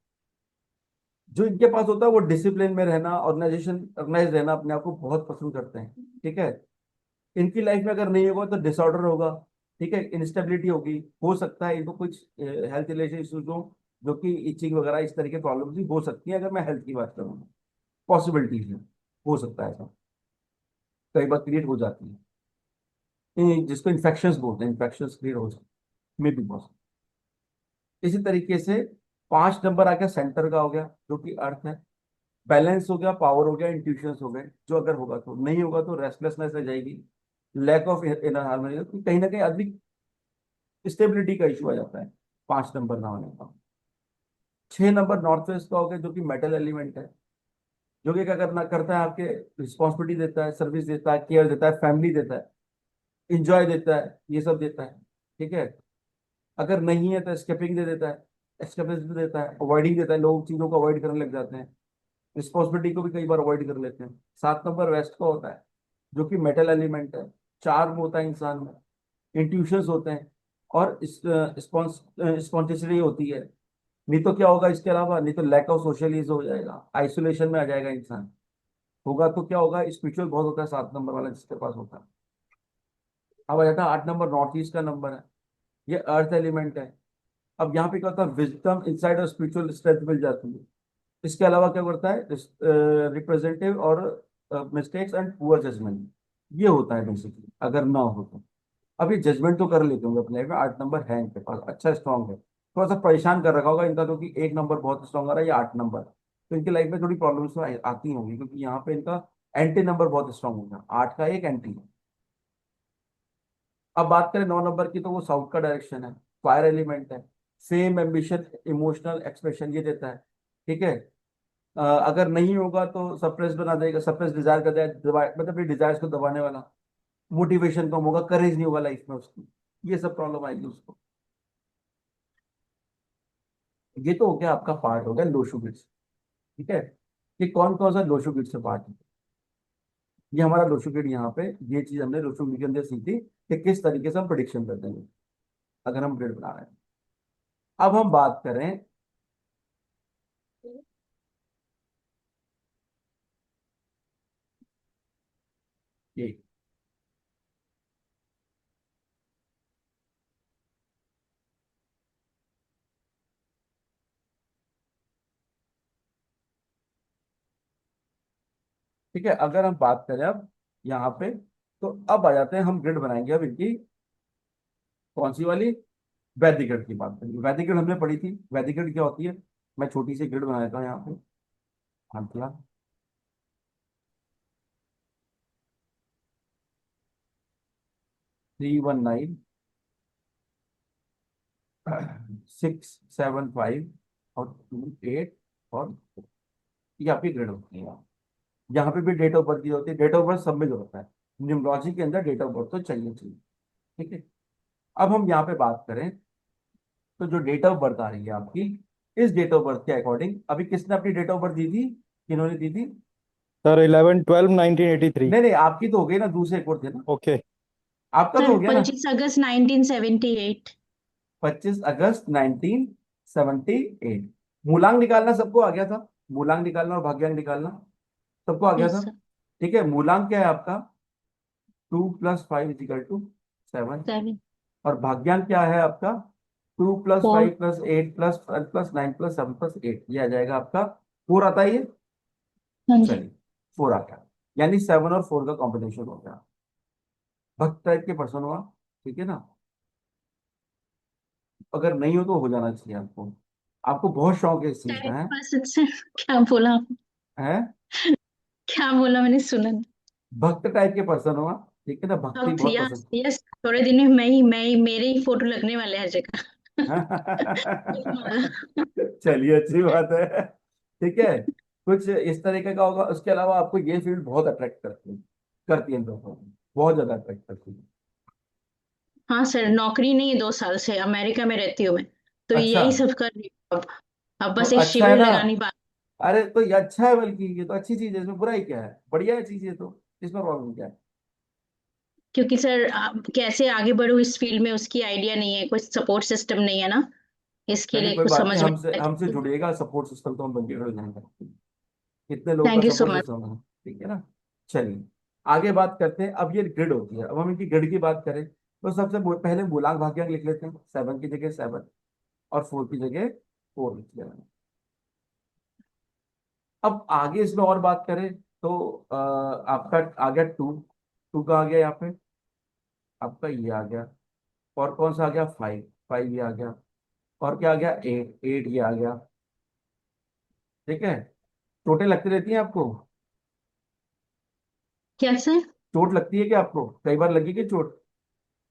जो इनके पास होता है वो डिसिप्लिन में रहना, ऑर्गेनाइज रहना, अपने आप को बहुत पसंद करते हैं। ठीक है। इनकी लाइफ में अगर नहीं होगा तो डिसऑर्डर होगा। ठीक है, इंस्टेबिलिटी होगी, हो सकता है इनको कुछ हेल्थ रिलेटेड इश्यूज हो, जो कि इचिंग वगैरह इस तरह के प्रॉब्लम भी हो सकती है, अगर मैं हेल्थ की बात करूँ। पॉसिबिलिटीज है, हो सकता है ऐसा, कई बार क्रिएट हो जाती है। जिसको इन्फेक्शंस बोलते हैं, इन्फेक्शंस क्रिएट हो सकती है, मे बी पॉसिबल। इसी तरीके से 5 नंबर आ गया, सेंटर का हो गया, जो कि अर्थ है। बैलेंस हो गया, पावर हो गया, इंट्यूशंस हो गए। जो अगर होगा तो, नहीं होगा तो रेस्टलेसनेस रह जाएगी, लैक ऑफ इनर हार्मनी, कहीं ना कहीं आदमी स्टेबिलिटी का इशू आ जाता है 5 नंबर ना होने का। 6 नंबर नॉर्थ वेस्ट का हो गया, जो कि मेटल एलिमेंट है, जो कि क्या करना करता है, आपके रिस्पॉन्सिबिलिटी देता है, सर्विस देता है, केयर देता है, फैमिली देता है, इंजॉय देता है, ये सब देता है। ठीक है। अगर नहीं है तो एस्केपिंग दे देता है, एस्केपिज्म देता है, अवॉइडिंग देता है, लोग चीजों को अवॉइड करने लग जाते हैं, रिस्पॉन्सिबिलिटी को भी कई बार अवॉइड कर लेते हैं। 7 नंबर वेस्ट का होता है, जो कि मेटल एलिमेंट है, चार्म होता है इंसान में, इंट्यूशंस होते हैं, और स्पॉन्टेनिटी होती है। नहीं तो क्या होगा इसके अलावा, नहीं तो लैक ऑफ सोशलिज्म हो जाएगा, आइसोलेशन में आ जाएगा इंसान। होगा तो क्या होगा, स्पिरिचुअल बहुत होता है 7 नंबर वाला जिसके पास होता है। अब आ जाता है 8 नंबर, नॉर्थ ईस्ट का नंबर है, ये अर्थ एलिमेंट है। अब यहाँ पे क्या होता है, विजडम, इंसाइट और स्पिरिचुअल स्ट्रेंथ मिल जाती है। इसके अलावा क्या करता है, रिप्रेजेंटेटिव और मिस्टेक्स एंड पुअर जजमेंट, ये होता है बेसिकली, अगर ना हो तो। अब ये जजमेंट तो कर लेते होंगे अपने लाइफ में, 8 नंबर है इनके पास, अच्छा स्ट्रांग है। थोड़ा सा परेशान कर रखा होगा इनका, क्योंकि 1 नंबर बहुत स्ट्रांग आ रहा है, ये 8 नंबर, तो इनकी लाइफ में थोड़ी प्रॉब्लम्स तो आती होंगी, क्योंकि यहाँ पे इनका एंटी नंबर बहुत स्ट्रांग होगा, 8 का एक एंटी है। अब बात करें 9 नंबर की, तो वो साउथ का डायरेक्शन है, फायर एलिमेंट है, सेम एम्बिशन, इमोशनल एक्सप्रेशन ये देता है। ठीक है। अगर नहीं होगा तो सप्रेस बना देगा, सप्रेस डिजायर कर देगा, मतलब अपनी डिजायर्स को दबाने वाला, मोटिवेशन कम होगा, करेज नहीं होगा लाइफ में उसकी, ये सब प्रॉब्लम आएगी उसको। ये तो हो गया आपका, पार्ट हो गया लो शुगर से। ठीक है। ये कौन कौन सा लो शुगर से पार्ट है, ये हमारा लो शुगर यहाँ पे, ये चीज हमने लो शुगर के अंदर सीखी कि किस तरीके से हम प्रिडिक्शन करते हैं अगर हम ग्रेड बना रहे हैं। अब हम बात करें, ये ठीक है, अगर हम बात करें अब यहाँ पे, तो अब आ जाते हैं, हम ग्रिड बनाएंगे अब इनकी, कौन सी वाली, वैदिक ग्रिड की बात करेंगे। वैदिक ग्रिड हमने पढ़ी थी, वैदिक ग्रिड क्या होती है, मैं छोटी सी ग्रिड बना देता हूँ यहाँ पे। हाँ क्या, 319, 675 और 28 और 4, ये आपकी ग्रिड होती है। यहाँ पे भी डेट ऑफ बर्थ दी होती है, डेट ऑफ बर्थ सब में जो होता है, न्यूमरोलॉजी के अंदर डेट ऑफ बर्थ तो चाहिए चाहिए। ठीक है। अब हम यहाँ पे बात करें, तो जो डेट ऑफ बर्थ आ रही है आपकी, इस डेट ऑफ बर्थ के अकॉर्डिंग, अभी किसने अपनी डेट ऑफ बर्थ दी थी, किन्होंने दी थी? सर 11/12/1983। नहीं नहीं, आपकी तो हो गई ना, दूसरे एक और थे ना, ओके। आपका तो सर हो गया ना। 25 अगस्त 1978। 25 अगस्त 1978। मूलांक निकालना सबको आ गया था, मूलांक निकालना और भाग्यांक निकालना सबको आ गया यस था। सर। ठीक है, मूलांक क्या है आपका, 2 + 5 = 7, 7। और भाग्यांक क्या है आपका, 2 + 5 4। + 8 +12 + 9 +7 + 8, ये आ जाएगा आपका, 4 आता है ये। हाँ जी। चलिए, 4 आ गया, यानी 7 और 4 का कॉम्बिनेशन हो गया, भक्त टाइप के पर्सन हुआ। ठीक है ना, अगर नहीं हो तो हो जाना चाहिए आपको, आपको बहुत शौक है इस चीज का, टाइप है? पर्सन से क्या बोला आपने? है, क्या बोला मैंने सुना नहीं। भक्त टाइप के पर्सन हुआ। ठीक है ना, भक्ति अब बहुत यस पसंद। यस, थोड़े दिन में मैं ही मेरे ही फोटो लगने वाले हैं हर जगह। चलिए, अच्छी बात है। ठीक है, कुछ इस तरीके का होगा। उसके अलावा आपको ये फील्ड बहुत अट्रैक्ट करती है लोगों को, बहुत ज्यादा अट्रैक्ट करती है। हाँ सर, नौकरी नहीं है 2 साल से, अमेरिका में रहती हूँ मैं, तो अच्छा, यही सब कर रही हूँ अब तो बस एक अच्छा है शिविर ना, लगानी बात। अरे तो ये अच्छा है, बल्कि ये तो अच्छी चीज है, इसमें बुराई क्या है, बढ़िया है चीज, ये तो, इसमें प्रॉब्लम क्या है? क्योंकि सर कैसे आगे बढ़ूं इस फील्ड में उसकी आइडिया नहीं है, कोई सपोर्ट सिस्टम नहीं है ना, इसके चलिए लिए कोई कुछ बात नहीं, समझ में हमसे नहीं हमसे आता। जुड़िएगा, सपोर्ट सिस्टम तो हम बन के हो जाएंगे। कितने लोगों का thank you so support much. System है, ठीक है ना। चलिए आगे बात करते हैं। अब ये ग्रिड होती है, अब हम इनकी ग्रिड की बात करें तो सबसे पहले मूलांक भाग्यांक लिख लेते हैं। 7 की जगह 7 और 4 की जगह 4 लिख लेते हैं। अब आगे इसमें और बात करें तो आपका आ गया 2, 2 का आ गया यहाँ पे, आपका ये आ गया। और कौन सा आ गया? 5, 5 ये आ गया। और क्या आ गया? 8, 8 ये आ गया। ठीक है। चोटें लगती रहती हैं आपको? क्या सर? चोट लगती है क्या आपको? कई बार लगी कि चोट?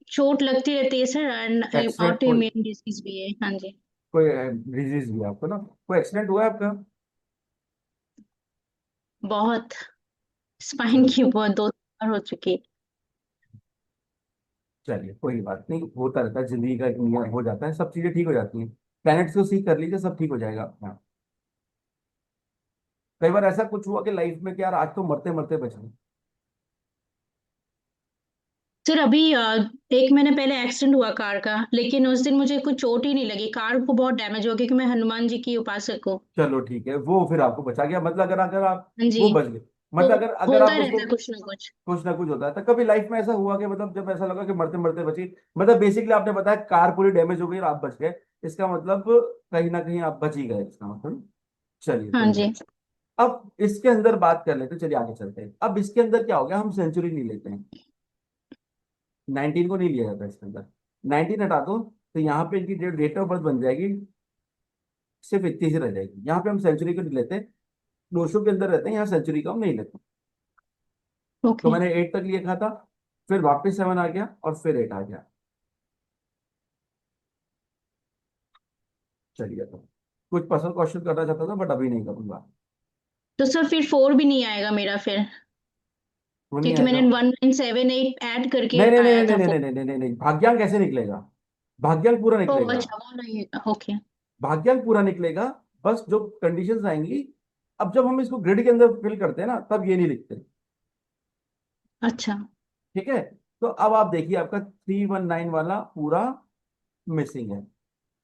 चोट लगती रहती है सर, एंड एक्सीडेंट ऑटो कोई, इम्यून डिजीज भी है। हाँ जी। कोई डिजीज भी है आपको ना? कोई एक्सीडेंट हुआ है आपका? बहुत, स्पाइन चलिए, की बहुत 2 बार हो चुकी है। चलिए कोई बात नहीं, होता रहता है, जिंदगी का एक नियम हो जाता है, सब चीजें ठीक हो जाती हैं। प्लैनेट्स को सीख कर लीजिए, सब ठीक हो जाएगा। हाँ। कई बार ऐसा कुछ हुआ कि लाइफ में कि यार आज तो मरते मरते बच गए। सर अभी एक महीने पहले एक्सीडेंट हुआ कार का, लेकिन उस दिन मुझे कुछ चोट ही नहीं लगी, कार को बहुत डैमेज हो गया, क्योंकि मैं हनुमान जी की उपासक हूँ। चलो ठीक है, वो फिर आपको बचा गया, मतलब अगर अगर आप हाँ जी। वो बच गए, तो मतलब अगर अगर होता आप उसको रहता है कुछ ना कुछ। कुछ ना कुछ होता है तो कभी लाइफ में ऐसा हुआ कि मतलब जब ऐसा लगा कि मरते मरते बची, मतलब बेसिकली आपने बताया कार पूरी डैमेज हो गई और आप बच गए, इसका मतलब कहीं ना कहीं आप बच ही गए, इसका मतलब। चलिए हाँ कोई जी। बात। अब इसके अंदर बात कर लेते हैं, चलिए आगे चलते हैं। अब इसके अंदर क्या हो गया, हम सेंचुरी नहीं लेते हैं, 19 को नहीं लिया जाता इसके अंदर। 19 हटा दो तो यहाँ पे इनकी डेट ऑफ बर्थ बन जाएगी, सिर्फ इतनी ही रह जाएगी। यहाँ पे हम सेंचुरी को नहीं लेते, नोशो के अंदर रहते हैं, यहाँ सेंचुरी का हम नहीं लेते। तो ओके। मैंने 8 तक लिखा था, फिर वापस 7 आ गया और फिर 8 आ गया। चलिए तो कुछ पर्सनल क्वेश्चन करना चाहता था बट अभी नहीं करूंगा। तो सर फिर 4 भी नहीं आएगा मेरा फिर, वो नहीं क्योंकि आएगा? मैंने 1978 ऐड करके नहीं नहीं नहीं आया नहीं था नहीं 4। नहीं नहीं नहीं नहीं, भाग्यांक कैसे निकलेगा? भाग्यांक पूरा ओ निकलेगा। अच्छा, वो नहीं है, ओके। भाग्यांक पूरा निकलेगा, बस जो कंडीशंस आएंगी। अब जब हम इसको ग्रिड के अंदर फिल करते हैं ना, तब ये नहीं लिखते। अच्छा। ठीक है। तो अब आप देखिए, आपका 319 वाला पूरा मिसिंग है।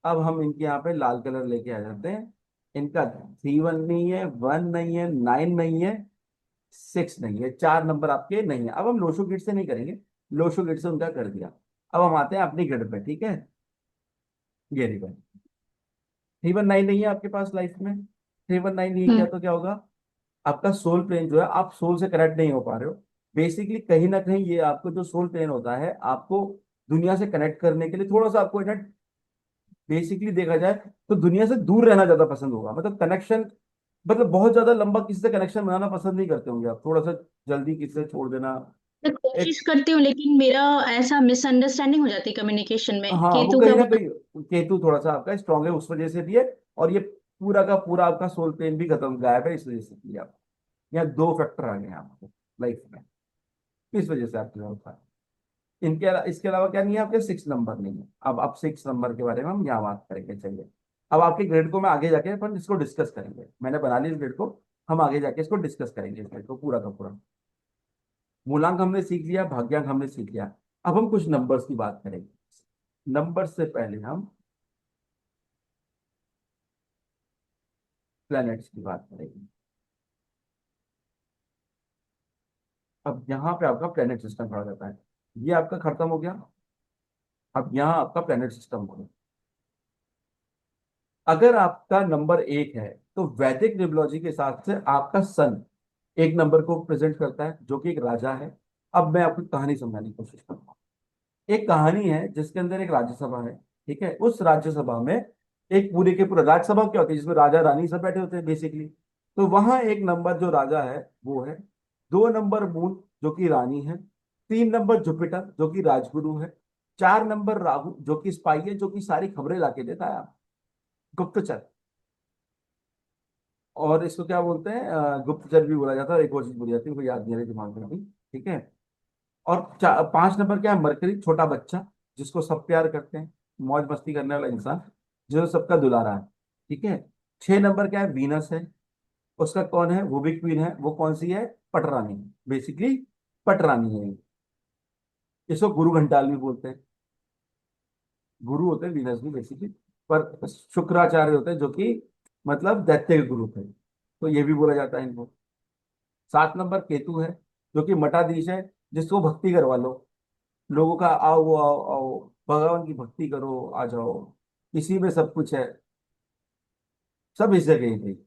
अब हम इनके यहाँ पे लाल कलर लेके आ जाते हैं। इनका 3 1 नहीं है, 1 नहीं है, 9 नहीं है, 6 नहीं है, 4 नंबर आपके नहीं है। अब हम लोशो गिट से नहीं करेंगे, लोशो गिट से उनका कर दिया। अब हम आते हैं अपनी गिट पे, ठीक है। ये देखो, 319 नहीं है आपके पास लाइफ में, 319 नहीं है क्या, हम्म। तो क्या होगा? आपका सोल प्लेन जो है, आप सोल से कनेक्ट नहीं हो पा रहे हो। बेसिकली कहीं ना कहीं ये आपको जो सोल प्लेन होता है, आपको दुनिया से कनेक्ट करने के लिए थोड़ा सा आपको ना, बेसिकली देखा जाए तो दुनिया से दूर रहना ज्यादा पसंद होगा, मतलब कनेक्शन, मतलब बहुत ज्यादा लंबा किसी से कनेक्शन बनाना पसंद नहीं करते होंगे आप, थोड़ा सा जल्दी किसी से छोड़ देना। मैं कोशिश एक, करती हूँ, लेकिन मेरा ऐसा मिसअंडरस्टैंडिंग हो जाती है कम्युनिकेशन में। हाँ वो केतु का कहीं ना वो। कहीं केतु थोड़ा सा आपका स्ट्रांग है, उस वजह से भी है। और ये पूरा का पूरा आपका सोल प्लेन भी खत्म गायब है, इस वजह से भी आप, यहाँ 2 फैक्टर आ गए आपको लाइफ में, इस वजह से आपके साथ होता है। इसके अलावा क्या नहीं है आपके? 6 नंबर नहीं है। अब 6 नंबर के बारे में हम यहाँ बात करेंगे, चलिए। अब आपके ग्रेड को मैं आगे जाके अपन इसको डिस्कस करेंगे, मैंने बना ली इस ग्रेड को, हम आगे जाके इसको डिस्कस करेंगे, इस ग्रेड को पूरा का पूरा। मूलांक हमने सीख लिया, भाग्यांक हमने सीख लिया। अब हम कुछ नंबर्स की बात करेंगे। नंबर से पहले हम प्लैनेट्स की बात करेंगे। अब यहाँ पे आपका प्लैनेट सिस्टम खड़ा रहता है, ये आपका खत्म हो गया। अब यहाँ आपका प्लैनेट सिस्टम हो गया। अगर आपका नंबर 1 है तो वैदिक न्यूमरोलॉजी के हिसाब से आपका सन 1 नंबर को प्रेजेंट करता है, जो कि एक राजा है। अब मैं आपको कहानी समझाने की कोशिश करूंगा। एक कहानी है जिसके अंदर एक राज्यसभा है, ठीक है। उस राज्यसभा में एक पूरे के पूरा, राज्यसभा क्या होती है जिसमें राजा रानी सब बैठे होते हैं बेसिकली। तो वहां 1 नंबर जो राजा है वो है, 2 नंबर मून जो कि रानी है, 3 नंबर जुपिटर जो कि राजगुरु है, 4 नंबर राहु जो कि स्पाई है, जो कि सारी खबरें लाके देता है, गुप्तचर। और इसको क्या बोलते हैं? गुप्तचर भी बोला जाता है, और एक और चीज बोली जाती है, कोई याद नहीं आ रही दिमाग में अभी। ठीक है। और 5 नंबर क्या है? मरकरी, छोटा बच्चा, जिसको सब प्यार करते हैं, मौज मस्ती करने वाला इंसान, जो सबका दुलारा है। ठीक है। 6 नंबर क्या है? वीनस है। उसका कौन है? वो भी क्वीन है। वो कौन सी है? पटरानी, बेसिकली पटरानी है। इसको गुरु घंटाल भी बोलते हैं। गुरु होते हैं वीनस भी बेसिकली, पर शुक्राचार्य होते हैं जो कि मतलब दैत्य के गुरु थे, तो ये भी बोला जाता है इनको। 7 नंबर केतु है, जो कि मठाधीश है, जिसको भक्ति करवा लो, लोगों का आओ आओ आओ, भगवान की भक्ति करो, आ जाओ, इसी में सब कुछ है, सब इस जगह ही पे।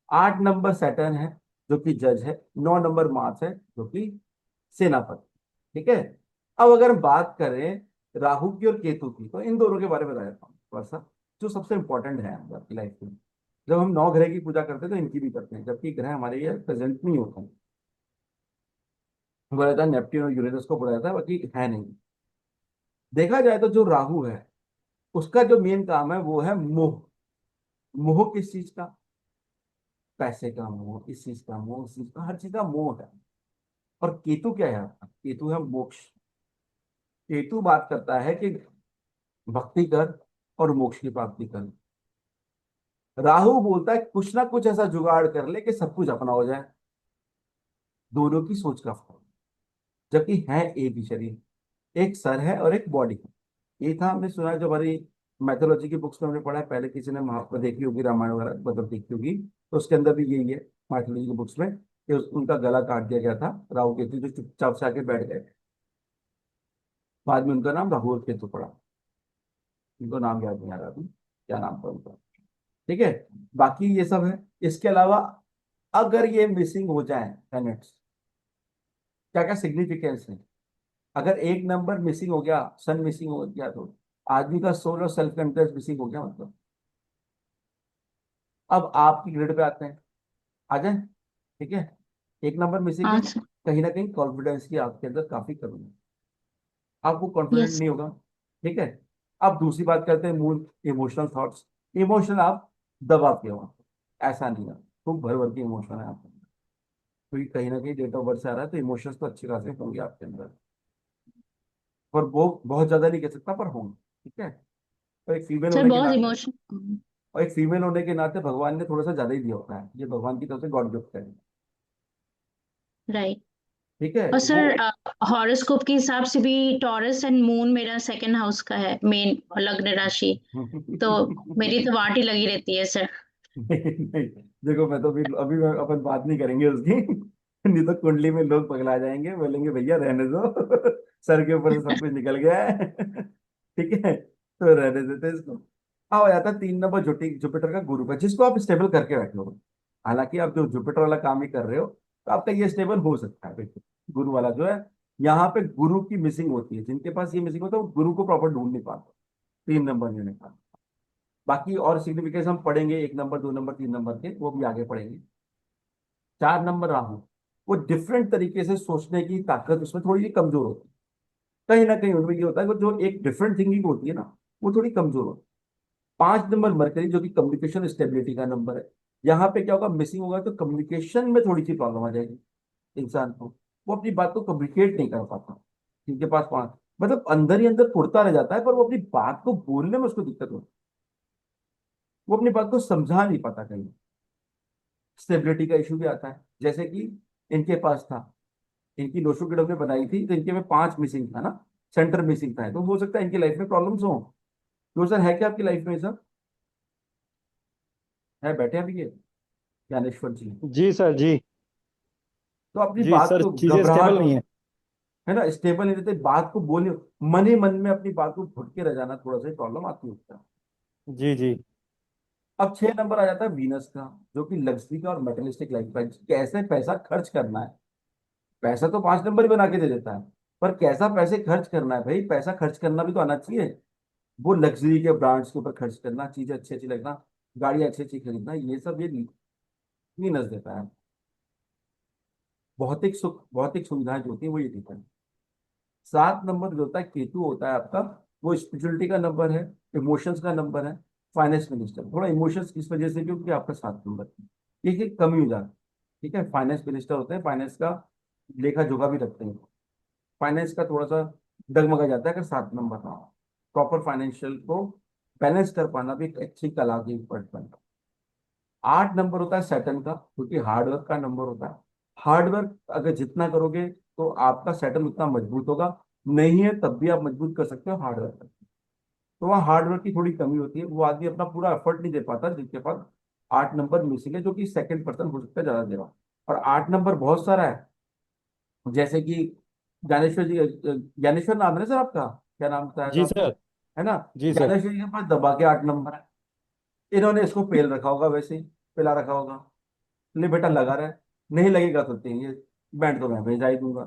8 नंबर सैटर्न है, जो कि जज है। 9 नंबर मार्स है, जो कि सेनापति। ठीक है। अब अगर हम बात करें राहु की और केतु की, तो इन दोनों के बारे में बता देता हूँ थोड़ा सा, जो सबसे इंपॉर्टेंट है आपकी लाइफ में। जब हम 9 ग्रह की पूजा करते हैं तो इनकी भी करते हैं, जबकि ग्रह हमारे ये प्रेजेंट नहीं होते हैं। बोला जाता है नेपट्टून और यूरेनस को बोला जाता है, बाकी है नहीं। देखा जाए तो जो राहु है, उसका जो मेन काम है वो है मोह। मोह किस चीज का? पैसे का मोह, इस चीज का मोह, उस चीज का, हर चीज का मोह है। और केतु क्या है आपका? केतु है मोक्ष। केतु बात करता है कि भक्ति कर और मोक्ष की प्राप्ति कर। राहु बोलता है कुछ ना कुछ ऐसा जुगाड़ कर ले कि सब कुछ अपना हो जाए। दोनों की सोच का फर्क, जबकि है एक ही शरीर, एक सर है और एक बॉडी है। ये था हमने सुना है, जो हमारी मैथोलॉजी की बुक्स में हमने पढ़ा है, पहले किसी ने महाभारत देखी होगी, रामायण वगैरह मतलब देखी होगी, तो उसके अंदर भी यही है मैथोलॉजी की बुक्स में, कि उनका गला काट दिया गया था राहु केतु, जो चुपचाप से आके बैठ गए। बाद में उनका नाम राहु और केतु पड़ा। उनको नाम याद नहीं आ रहा अभी, क्या नाम था उनका। ठीक है। बाकी ये सब है। इसके अलावा अगर ये मिसिंग हो जाए प्लैनेट्स, क्या क्या सिग्निफिकेंस है? अगर एक नंबर मिसिंग हो गया, सन मिसिंग हो गया, तो आदमी का सोल और सेल्फ कॉन्फिडेंस मिसिंग हो गया मतलब। अब आपकी ग्रेड पे आते हैं, आ जाए। ठीक है। एक नंबर मिसिंग है, हाँ सर। कहीं ना कहीं कॉन्फिडेंस की आपके अंदर काफी कमी है, आपको कॉन्फिडेंट यस। नहीं होगा। ठीक है। अब दूसरी बात करते हैं मूल इमोशनल थॉट्स। इमोशन आप दबा के हो, ऐसा नहीं है, खूब भर भर के इमोशन है आपके अंदर, क्योंकि कहीं ना कहीं डेट ऑफ बर्थ से आ रहा है, तो इमोशंस तो अच्छे खासे होंगे आपके अंदर, पर वो बहुत ज्यादा नहीं कह सकता, पर होंगे। ठीक है। तो एक फीमेल सर होने के बहुत नाते, इमोशन। और एक फीमेल होने के नाते भगवान ने थोड़ा सा ज्यादा ही दिया होता है, ये भगवान की तरफ से गॉड गिफ्ट है। राइट। ठीक है। और वो सर हॉरोस्कोप के हिसाब से भी टॉरस एंड मून मेरा सेकंड हाउस का है, मेन लग्न राशि। तो मेरी तो वाट ही लगी रहती है सर। नहीं, नहीं, देखो मैं तो अभी मैं अपन बात नहीं करेंगे उसकी। नहीं तो कुंडली में लोग पगला जाएंगे, बोलेंगे भैया रहने दो, सर के ऊपर से सब कुछ निकल गया है। ठीक है, तो रहने देते इसको। अब आ जाता है 3 नंबर जुपिटर का गुरु का, जिसको आप स्टेबल करके बैठे हो। हालांकि आप जो जुपिटर वाला काम ही कर रहे हो, तो आपका ये स्टेबल हो सकता है बिल्कुल। गुरु वाला जो है, यहाँ पे गुरु की मिसिंग होती है, जिनके पास ये मिसिंग होता है वो गुरु को प्रॉपर ढूंढ नहीं पाते, 3 नंबर नहीं निकाल। बाकी और सिग्निफिकेशन हम पढ़ेंगे, 1 नंबर, 2 नंबर, 3 नंबर के, वो भी आगे पढ़ेंगे। 4 नंबर राहु, वो डिफरेंट तरीके से सोचने की ताकत उसमें थोड़ी सी कमजोर होती है। कहीं ना कहीं उनमें ये होता है कि जो एक डिफरेंट थिंकिंग होती है ना, वो थोड़ी कमजोर होती है। 5 नंबर मरकरी, जो कि कम्युनिकेशन स्टेबिलिटी का नंबर है। यहाँ पे क्या होगा, मिसिंग होगा तो कम्युनिकेशन में थोड़ी सी प्रॉब्लम आ जाएगी इंसान को। वो अपनी बात को कम्युनिकेट नहीं कर पाता, जिनके पास 5, मतलब अंदर ही अंदर फुड़ता रह जाता है, पर वो अपनी बात को बोलने में उसको दिक्कत होती है, वो अपनी बात को समझा नहीं पाता कहीं। स्टेबिलिटी का इशू भी आता है, जैसे कि इनके पास था, इनकी लोशो की ने बनाई थी, तो इनके में 5 मिसिंग था ना, सेंटर मिसिंग था, तो हो सकता है इनकी लाइफ में प्रॉब्लम्स हो। तो सर है क्या आपकी लाइफ में सब है? बैठे अभी ये ज्ञानेश्वर जी, जी सर जी। तो अपनी जी बात सर, को चीजें घबराहट स्टेबल हो, नहीं है। है ना, स्टेबल नहीं रहते, बात को बोले, मन ही मन में अपनी बात को घुट के रह जाना, थोड़ा सा प्रॉब्लम आती है उसका। जी जी। अब 6 नंबर आ जाता है वीनस का, जो कि लग्जरी का और मटेरियलिस्टिक लाइफ का, कैसे पैसा खर्च करना है। पैसा तो 5 नंबर ही बना के दे देता है, पर कैसा पैसे खर्च करना है भाई, पैसा खर्च करना भी तो आना चाहिए। वो लग्जरी के ब्रांड्स के ऊपर खर्च करना, चीजें अच्छी अच्छी लगना, गाड़ियां अच्छी अच्छी खरीदना, ये सब ये वीनस देता है। भौतिक सुख, भौतिक सुविधाएं जो होती है वो ये देता है। 7 नंबर जो होता है केतु होता है आपका, वो स्पिरिचुअलिटी का नंबर है, इमोशंस का नंबर है। फाइनेंस मिनिस्टर, थोड़ा इमोशंस इस वजह से क्योंकि आपका 7 नंबर है, ये कमी हो जाती है। ठीक है। फाइनेंस मिनिस्टर होते हैं, फाइनेंस का लेखा जोखा भी रखते हैं, फाइनेंस का थोड़ा सा डगमगा जाता है अगर 7 नंबर ना हो। प्रॉपर फाइनेंशियल को बैलेंस कर पाना भी एक अच्छी कला की पड़ता है। 8 नंबर होता है सैटर्न का, क्योंकि हार्डवर्क का नंबर होता है। हार्डवर्क अगर जितना करोगे तो आपका सेटल उतना मजबूत होगा, नहीं है तब भी आप मजबूत कर सकते हो हार्डवर्क करके। तो वहाँ हार्डवर्क की थोड़ी कमी होती है, वो आदमी अपना पूरा एफर्ट नहीं दे पाता जिसके पास 8 नंबर मिसिंग है, जो कि सेकंड पर्सन हो सकता है ज्यादा दे रहा हो। और 8 नंबर बहुत सारा है, जैसे कि ज्ञानेश्वर जी, ज्ञानेश्वर नाम है ना सर आपका, क्या नाम बताया था जी आपने, सर। है ना? जी सर। ज्ञानेश्वर जी के पास दबा के 8 नंबर है, इन्होंने इसको पेल रखा होगा, वैसे ही पिला रखा होगा, ले बेटा लगा रहा है, नहीं लगेगा तो ये बैंड तो मैं भेजा ही दूंगा।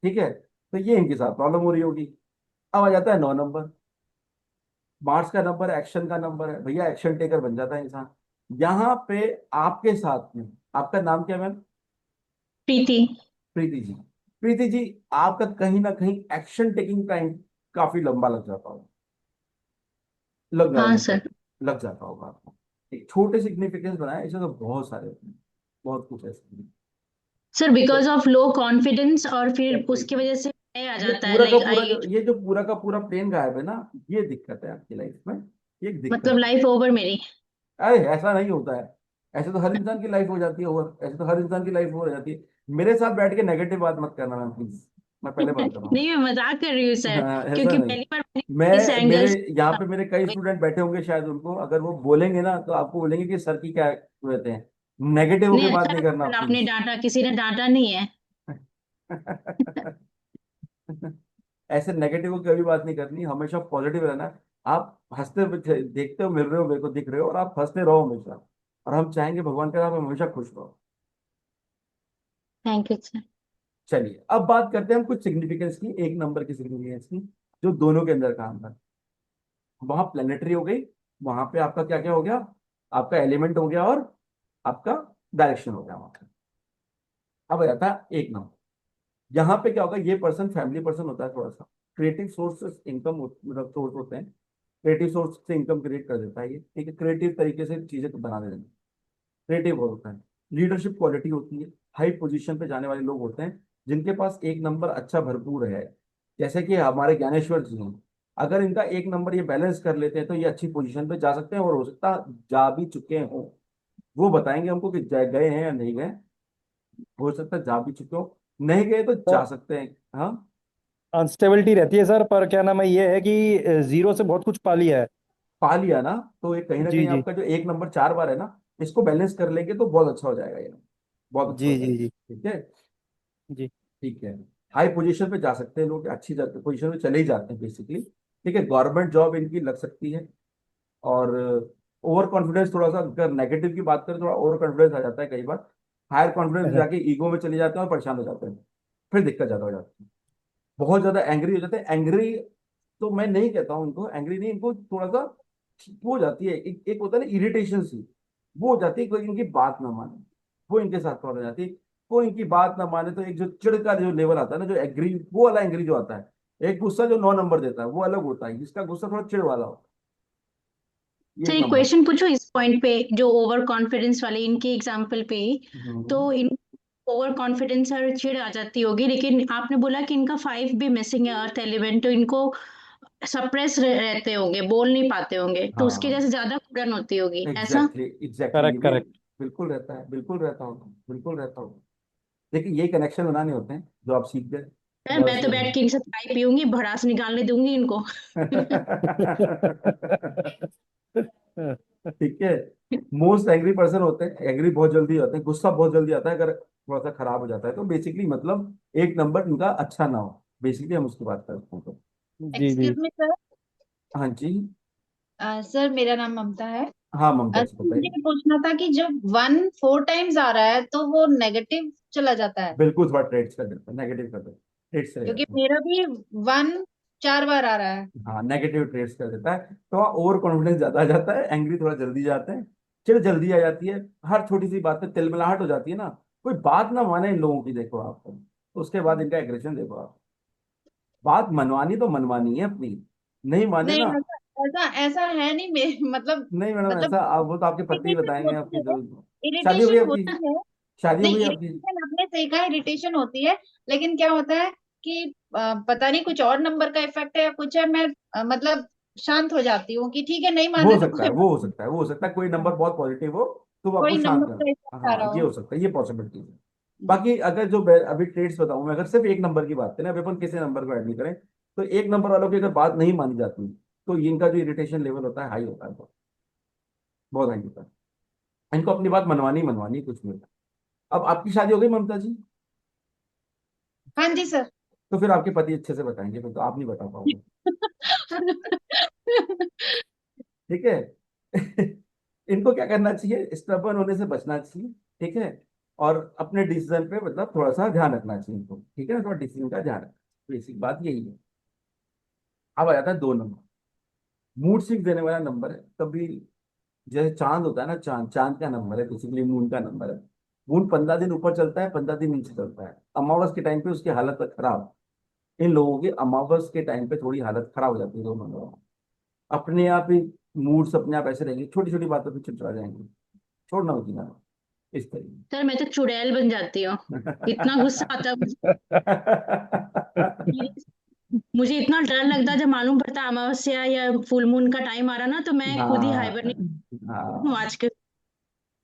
ठीक है, तो ये इनके साथ प्रॉब्लम हो रही होगी। अब आ जाता है 9 नंबर, मार्स का नंबर, एक्शन का नंबर है भैया, एक्शन टेकर बन जाता है इंसान। यहाँ पे आपके साथ में, आपका नाम क्या है मैम? प्रीति। प्रीति जी। प्रीति जी, आपका कहीं ना कहीं एक्शन टेकिंग टाइम काफी लंबा लग जाता होगा, हाँ सर। लग जाता होगा आपको। एक छोटे सिग्निफिकेंस बनाए, इसमें तो बहुत सारे होते हैं, बहुत कुछ ऐसे। सर तो बिकॉज ऑफ लो कॉन्फिडेंस, और फिर एग्जैक्टली, उसकी वजह से ये आ ये जाता है पूरा का लाइक पूरा आई, जो, ये जो पूरा का पूरा प्लेन गायब है ना, ये दिक्कत है आपकी लाइफ में, ये एक मतलब दिक्कत है। लाइफ ओवर मेरी। अरे ऐसा नहीं होता है, ऐसे तो हर इंसान की लाइफ हो जाती है ओवर, ऐसे तो हर इंसान की लाइफ हो जाती है। मेरे साथ बैठ के नेगेटिव बात मत करना मैम प्लीज, मैं पहले बात कर रहा हूँ। नहीं, मैं मजाक कर रही हूँ सर, हाँ, ऐसा क्योंकि नहीं। पहली बार मैंने इस मैं मेरे एंगल से यहाँ देखा। पे मेरे कई स्टूडेंट बैठे होंगे शायद, उनको अगर वो बोलेंगे ना तो आपको बोलेंगे कि सर की क्या रहते हैं, नेगेटिव होके नहीं, बात अच्छा नहीं करना सर, आपने प्लीज। डांटा, किसी ने डांटा नहीं है। ऐसे नेगेटिव को कभी बात नहीं करनी, हमेशा पॉजिटिव रहना है। आप हंसते हुए देखते हो, मिल रहे हो, मेरे को दिख रहे हो, और आप हंसते रहो हमेशा, और हम चाहेंगे भगवान का आप हमेशा खुश रहो। Thank you sir. चलिए अब बात करते हैं हम कुछ सिग्निफिकेंस की, एक नंबर की सिग्निफिकेंस की, जो दोनों के अंदर काम कर। वहां प्लेनेटरी हो गई, वहां पे आपका क्या क्या हो गया, आपका एलिमेंट हो गया, और आपका डायरेक्शन हो गया वहां पे। अब आ जाता है एक नंबर। यहाँ पे क्या होगा, ये पर्सन फैमिली पर्सन होता है थोड़ा सा, क्रिएटिव सोर्सेस इनकम मतलब सोर्स होते हैं, क्रिएटिव सोर्स से इनकम क्रिएट कर देता है ये, ठीक है, क्रिएटिव तरीके से चीजें बना देते हैं, क्रिएटिव होता है। लीडरशिप क्वालिटी होती है, हाई पोजीशन पे जाने वाले लोग होते हैं जिनके पास एक नंबर अच्छा भरपूर है, जैसे कि हमारे ज्ञानेश्वर जी हैं। अगर इनका एक नंबर ये बैलेंस कर लेते हैं तो ये अच्छी पोजीशन पे जा सकते हैं, और हो सकता है जा भी चुके हों, वो बताएंगे हमको कि गए हैं या नहीं गए, हो सकता है जा भी चुके हो, नहीं गए तो जा सर सकते हैं। हाँ, अनस्टेबिलिटी रहती है सर, पर क्या नाम है, ये है कि जीरो से बहुत कुछ पा लिया है। पा लिया ना, तो ये कहीं ना जी कहीं जी। आपका जो एक नंबर 4 बार है ना, इसको बैलेंस कर लेंगे तो बहुत अच्छा हो जाएगा ये, बहुत अच्छा जी हो जी जाएगा। जी। ठीक है, जी। ठीक है। हाई पोजीशन पे जा सकते हैं लोग, अच्छी पोजीशन पे चले ही जाते हैं बेसिकली। ठीक है, गवर्नमेंट जॉब इनकी लग सकती है। और ओवर कॉन्फिडेंस, थोड़ा सा अगर नेगेटिव की बात करें, थोड़ा ओवर कॉन्फिडेंस आ जाता है कई बार, हायर कॉन्फिडेंस अच्छा। जाके ईगो में चले जाते हैं और परेशान हो जाते हैं, फिर दिक्कत ज्यादा हो जाती है, बहुत ज्यादा एंग्री हो जाते हैं। एंग्री तो मैं नहीं कहता हूँ इनको एंग्री, नहीं, इनको थोड़ा सा वो हो जाती है, एक होता है ना इरिटेशन सी, वो हो जाती है, कोई इनकी बात ना माने, वो इनके साथ प्रॉब्लम हो जाती है। कोई इनकी बात ना माने तो एक जो चिढ़ का जो लेवल आता है ना, जो एग्री, वो वाला एंग्री जो आता है, एक गुस्सा जो 9 नंबर देता है वो अलग होता है, जिसका गुस्सा थोड़ा चिढ़ वाला होता है, ये सर एक एक नंबर। क्वेश्चन पूछो इस पॉइंट पे, जो ओवर कॉन्फिडेंस वाले इनके एग्जांपल पे ही। तो हम्म। इन ओवर कॉन्फिडेंस और चिढ़ आ जाती होगी, लेकिन आपने बोला कि इनका 5 भी मिसिंग है, अर्थ एलिमेंट, तो इनको सप्रेस रहते होंगे, बोल नहीं पाते होंगे, तो उसकी वजह हाँ, से ज्यादा कुड़न होती होगी, ऐसा? एग्जैक्टली एग्जैक्टली, ये करेक्ट भी करेक्ट। बिल्कुल रहता है, बिल्कुल रहता हूँ, बिल्कुल रहता हूँ। देखिए ये कनेक्शन बनाने होते हैं जो आप सीख गए, सर जो आप मैं तो बैठ सीख के इनसे चाय पीऊंगी, भड़ास निकालने दूंगी इनको। ठीक है। मोस्ट एंग्री पर्सन होते हैं, एंग्री बहुत जल्दी होते हैं, गुस्सा बहुत जल्दी आता है अगर थोड़ा सा खराब हो जाता है तो, बेसिकली मतलब एक नंबर इनका अच्छा ना हो, बेसिकली हम उसकी बात करते हैं तो। जी जी। Excuse me sir. हाँ जी। सर मेरा नाम ममता है। हाँ ममता जी सर मुझे बताइए। ये पूछना था कि जब 1 4 टाइम्स आ रहा है तो वो नेगेटिव चला जाता है, बिल्कुल थोड़ा ट्रेड्स कर देते हैं, नेगेटिव कर देते हैं, ट्रेड्स चले क्योंकि जाते हैं। मेरा भी 1 4 बार आ रहा है। हाँ, नेगेटिव ट्रेड्स कर देता है, तो वहाँ ओवर कॉन्फिडेंस ज्यादा आ जाता है, एंग्री थोड़ा जल्दी जाते हैं, चिढ़ जल्दी आ जाती है, हर छोटी सी बात पे तिलमिलाहट हो जाती है ना, कोई बात ना माने इन लोगों की, देखो आप, तो उसके बाद इनका एग्रेशन देखो आप। बात मनवानी तो मनवानी है अपनी, नहीं माने नहीं, ना। ऐसा ऐसा ऐसा है नहीं मतलब नहीं मैडम, मतलब ऐसा वो तो आपके पति इरिटेशन बताएंगे होती आपकी है, जो। शादी हो गई इरिटेशन आपकी? होती है। शादी हो नहीं, गई आपकी? इरिटेशन आपने सही कहा, इरिटेशन होती है। लेकिन क्या होता है कि पता नहीं कुछ और नंबर का इफेक्ट है या कुछ है, मैं मतलब शांत हो जाती हूँ कि ठीक है, नहीं मान हो रहे तो सकता है, कोई वो बात हो नहीं। सकता है, वो हो सकता है, कोई नंबर हाँ, बहुत पॉजिटिव हो तो वो आपको कोई शांत नंबर का कर। इफेक्ट आ हाँ रहा ये हो। हो सकता है, ये पॉसिबिलिटी है। बाकी अगर जो अभी ट्रेड्स बताऊं मैं, अगर सिर्फ एक नंबर की बात करें, अभी अपन किसी नंबर को ऐड नहीं करें, तो एक नंबर वालों की अगर बात नहीं मानी जाती तो इनका जो इरिटेशन लेवल होता है हाई होता है, बहुत बहुत हाई होता है। इनको अपनी बात मनवानी मनवानी है, कुछ नहीं होता। अब आपकी शादी हो गई ममता जी? हाँ जी सर। तो फिर आपके पति अच्छे से बताएंगे, फिर तो आप नहीं बता पाओगे। ठीक है। इनको क्या करना चाहिए, स्टबर्न होने से बचना चाहिए। ठीक है। और अपने डिसीजन पे मतलब थोड़ा सा ध्यान रखना चाहिए इनको। ठीक है ना, थोड़ा डिसीजन का ध्यान रखना, बेसिक बात यही है। अब आ जाता है 2 नंबर, मूड स्विंग देने वाला नंबर है। कभी जैसे चांद होता है ना, चांद चांद का नंबर है, बेसिकली मून का नंबर है। मून 15 दिन ऊपर चलता है, 15 दिन नीचे चलता है। अमावस के टाइम पे उसकी हालत खराब। इन लोगों की अमावस के टाइम पे थोड़ी हालत खराब हो जाती है 2 नंबर। अपने आप ही मूड्स अपने आप ऐसे रहेंगे, छोटी छोटी बातों पे चिड़चिड़ा जाएंगे, छोड़ना होती ना, इस सर मैं तो चुड़ैल बन जाती हूँ, इतना गुस्सा आता है मुझे। मुझे इतना डर लगता है जब मालूम पड़ता है अमावस्या या फुल मून का टाइम आ रहा ना, तो मैं खुद ही हाँ हाइबरनेट हूँ हाँ, आज के। और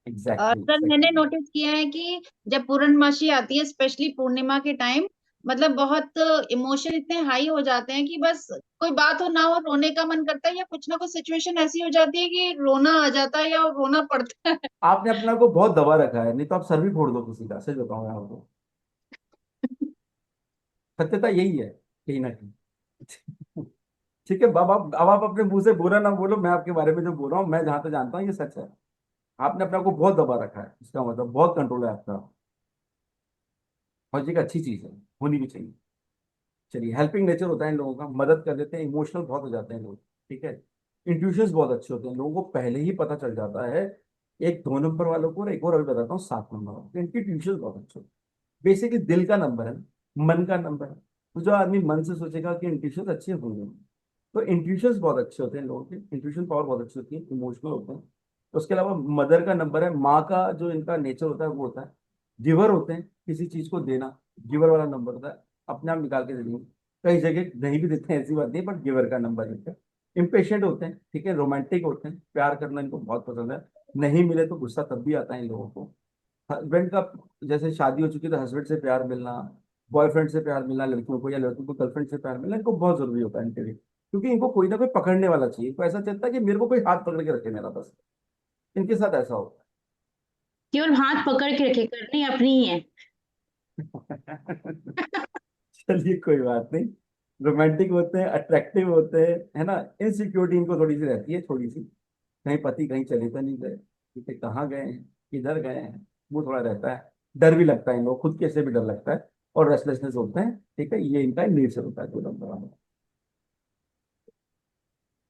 एग्जैक्टली सर मैंने एग्जैक्टली। नोटिस किया है कि जब पूर्णमासी आती है, स्पेशली पूर्णिमा के टाइम, मतलब बहुत इमोशन इतने हाई हो जाते हैं कि बस कोई बात हो ना हो, रोने का मन करता है, या कुछ ना कुछ सिचुएशन ऐसी हो जाती है कि रोना आ जाता है या रोना पड़ता है। आपने अपना को बहुत दबा रखा है, नहीं तो आप सर भी फोड़ दो किसी का, सच बताऊं मैं आपको। सत्यता यही है कहीं ना कहीं। ठीक है, अब आप अपने मुंह से बुरा ना बोलो, मैं आपके बारे में जो बोल रहा हूँ, मैं जहां तक जानता हूँ ये सच है। आपने अपने आप को बहुत दबा रखा है, इसका मतलब बहुत कंट्रोल है आपका। और ये एक अच्छी चीज है, होनी भी चाहिए। चलिए, हेल्पिंग नेचर होता है इन लोगों का, मदद कर देते हैं, इमोशनल बहुत हो जाते हैं लोग। ठीक है। इंट्यूशंस बहुत अच्छे होते हैं लोगों को, पहले ही पता चल जाता है। एक 2 नंबर वालों को, और एक और अभी बताता हूँ 7 नंबर वालों को, इनकी ट्यूशंस बहुत अच्छे होते हैं। बेसिकली दिल का नंबर है, मन का नंबर है। तो जो आदमी मन से सोचेगा कि इंट्यूशंस अच्छे होंगे, तो इंट्यूशंस बहुत अच्छे होते हैं लोगों के, इंट्यूशन पावर बहुत अच्छी होती है, इमोशनल होते हैं। उसके अलावा मदर का नंबर है, माँ का जो इनका नेचर होता है वो होता है गिवर होते हैं, किसी चीज को देना, गिवर वाला नंबर होता है, अपने आप निकाल के दे देंगे। कई जगह नहीं भी देते हैं, ऐसी बात नहीं, बट गिवर का नंबर है। इम्पेशेंट होते हैं, ठीक है, रोमांटिक होते हैं, प्यार करना इनको बहुत पसंद है। नहीं मिले तो गुस्सा तब भी आता है इन लोगों को। हस्बैंड का, जैसे शादी हो चुकी है तो हस्बैंड से प्यार मिलना, बॉयफ्रेंड से प्यार मिलना लड़कियों को, या लड़कियों को गर्लफ्रेंड से प्यार मिलना इनको बहुत जरूरी होता है इनके लिए, क्योंकि इनको कोई ना कोई पकड़ने वाला चाहिए। इनको ऐसा चलता है कि मेरे को कोई हाथ पकड़ के रखे मेरा, बस। इनके साथ ऐसा होता केवल हाथ पकड़ के रखे, करनी अपनी ही है। है। चलिए, कोई बात नहीं। रोमांटिक होते हैं, अट्रैक्टिव होते हैं, है ना। इनसिक्योरिटी इनको थोड़ी सी रहती है, थोड़ी सी, कहीं पति कहीं चले तो नहीं गए, ठीक है, कहाँ गए हैं, किधर गए हैं, वो थोड़ा रहता है। डर भी लगता है इनको, खुद के से भी डर लगता है। और रेस्टलेसनेस होते हैं, ठीक है, ये इनका नेचर होता है 2 नंबर वाला।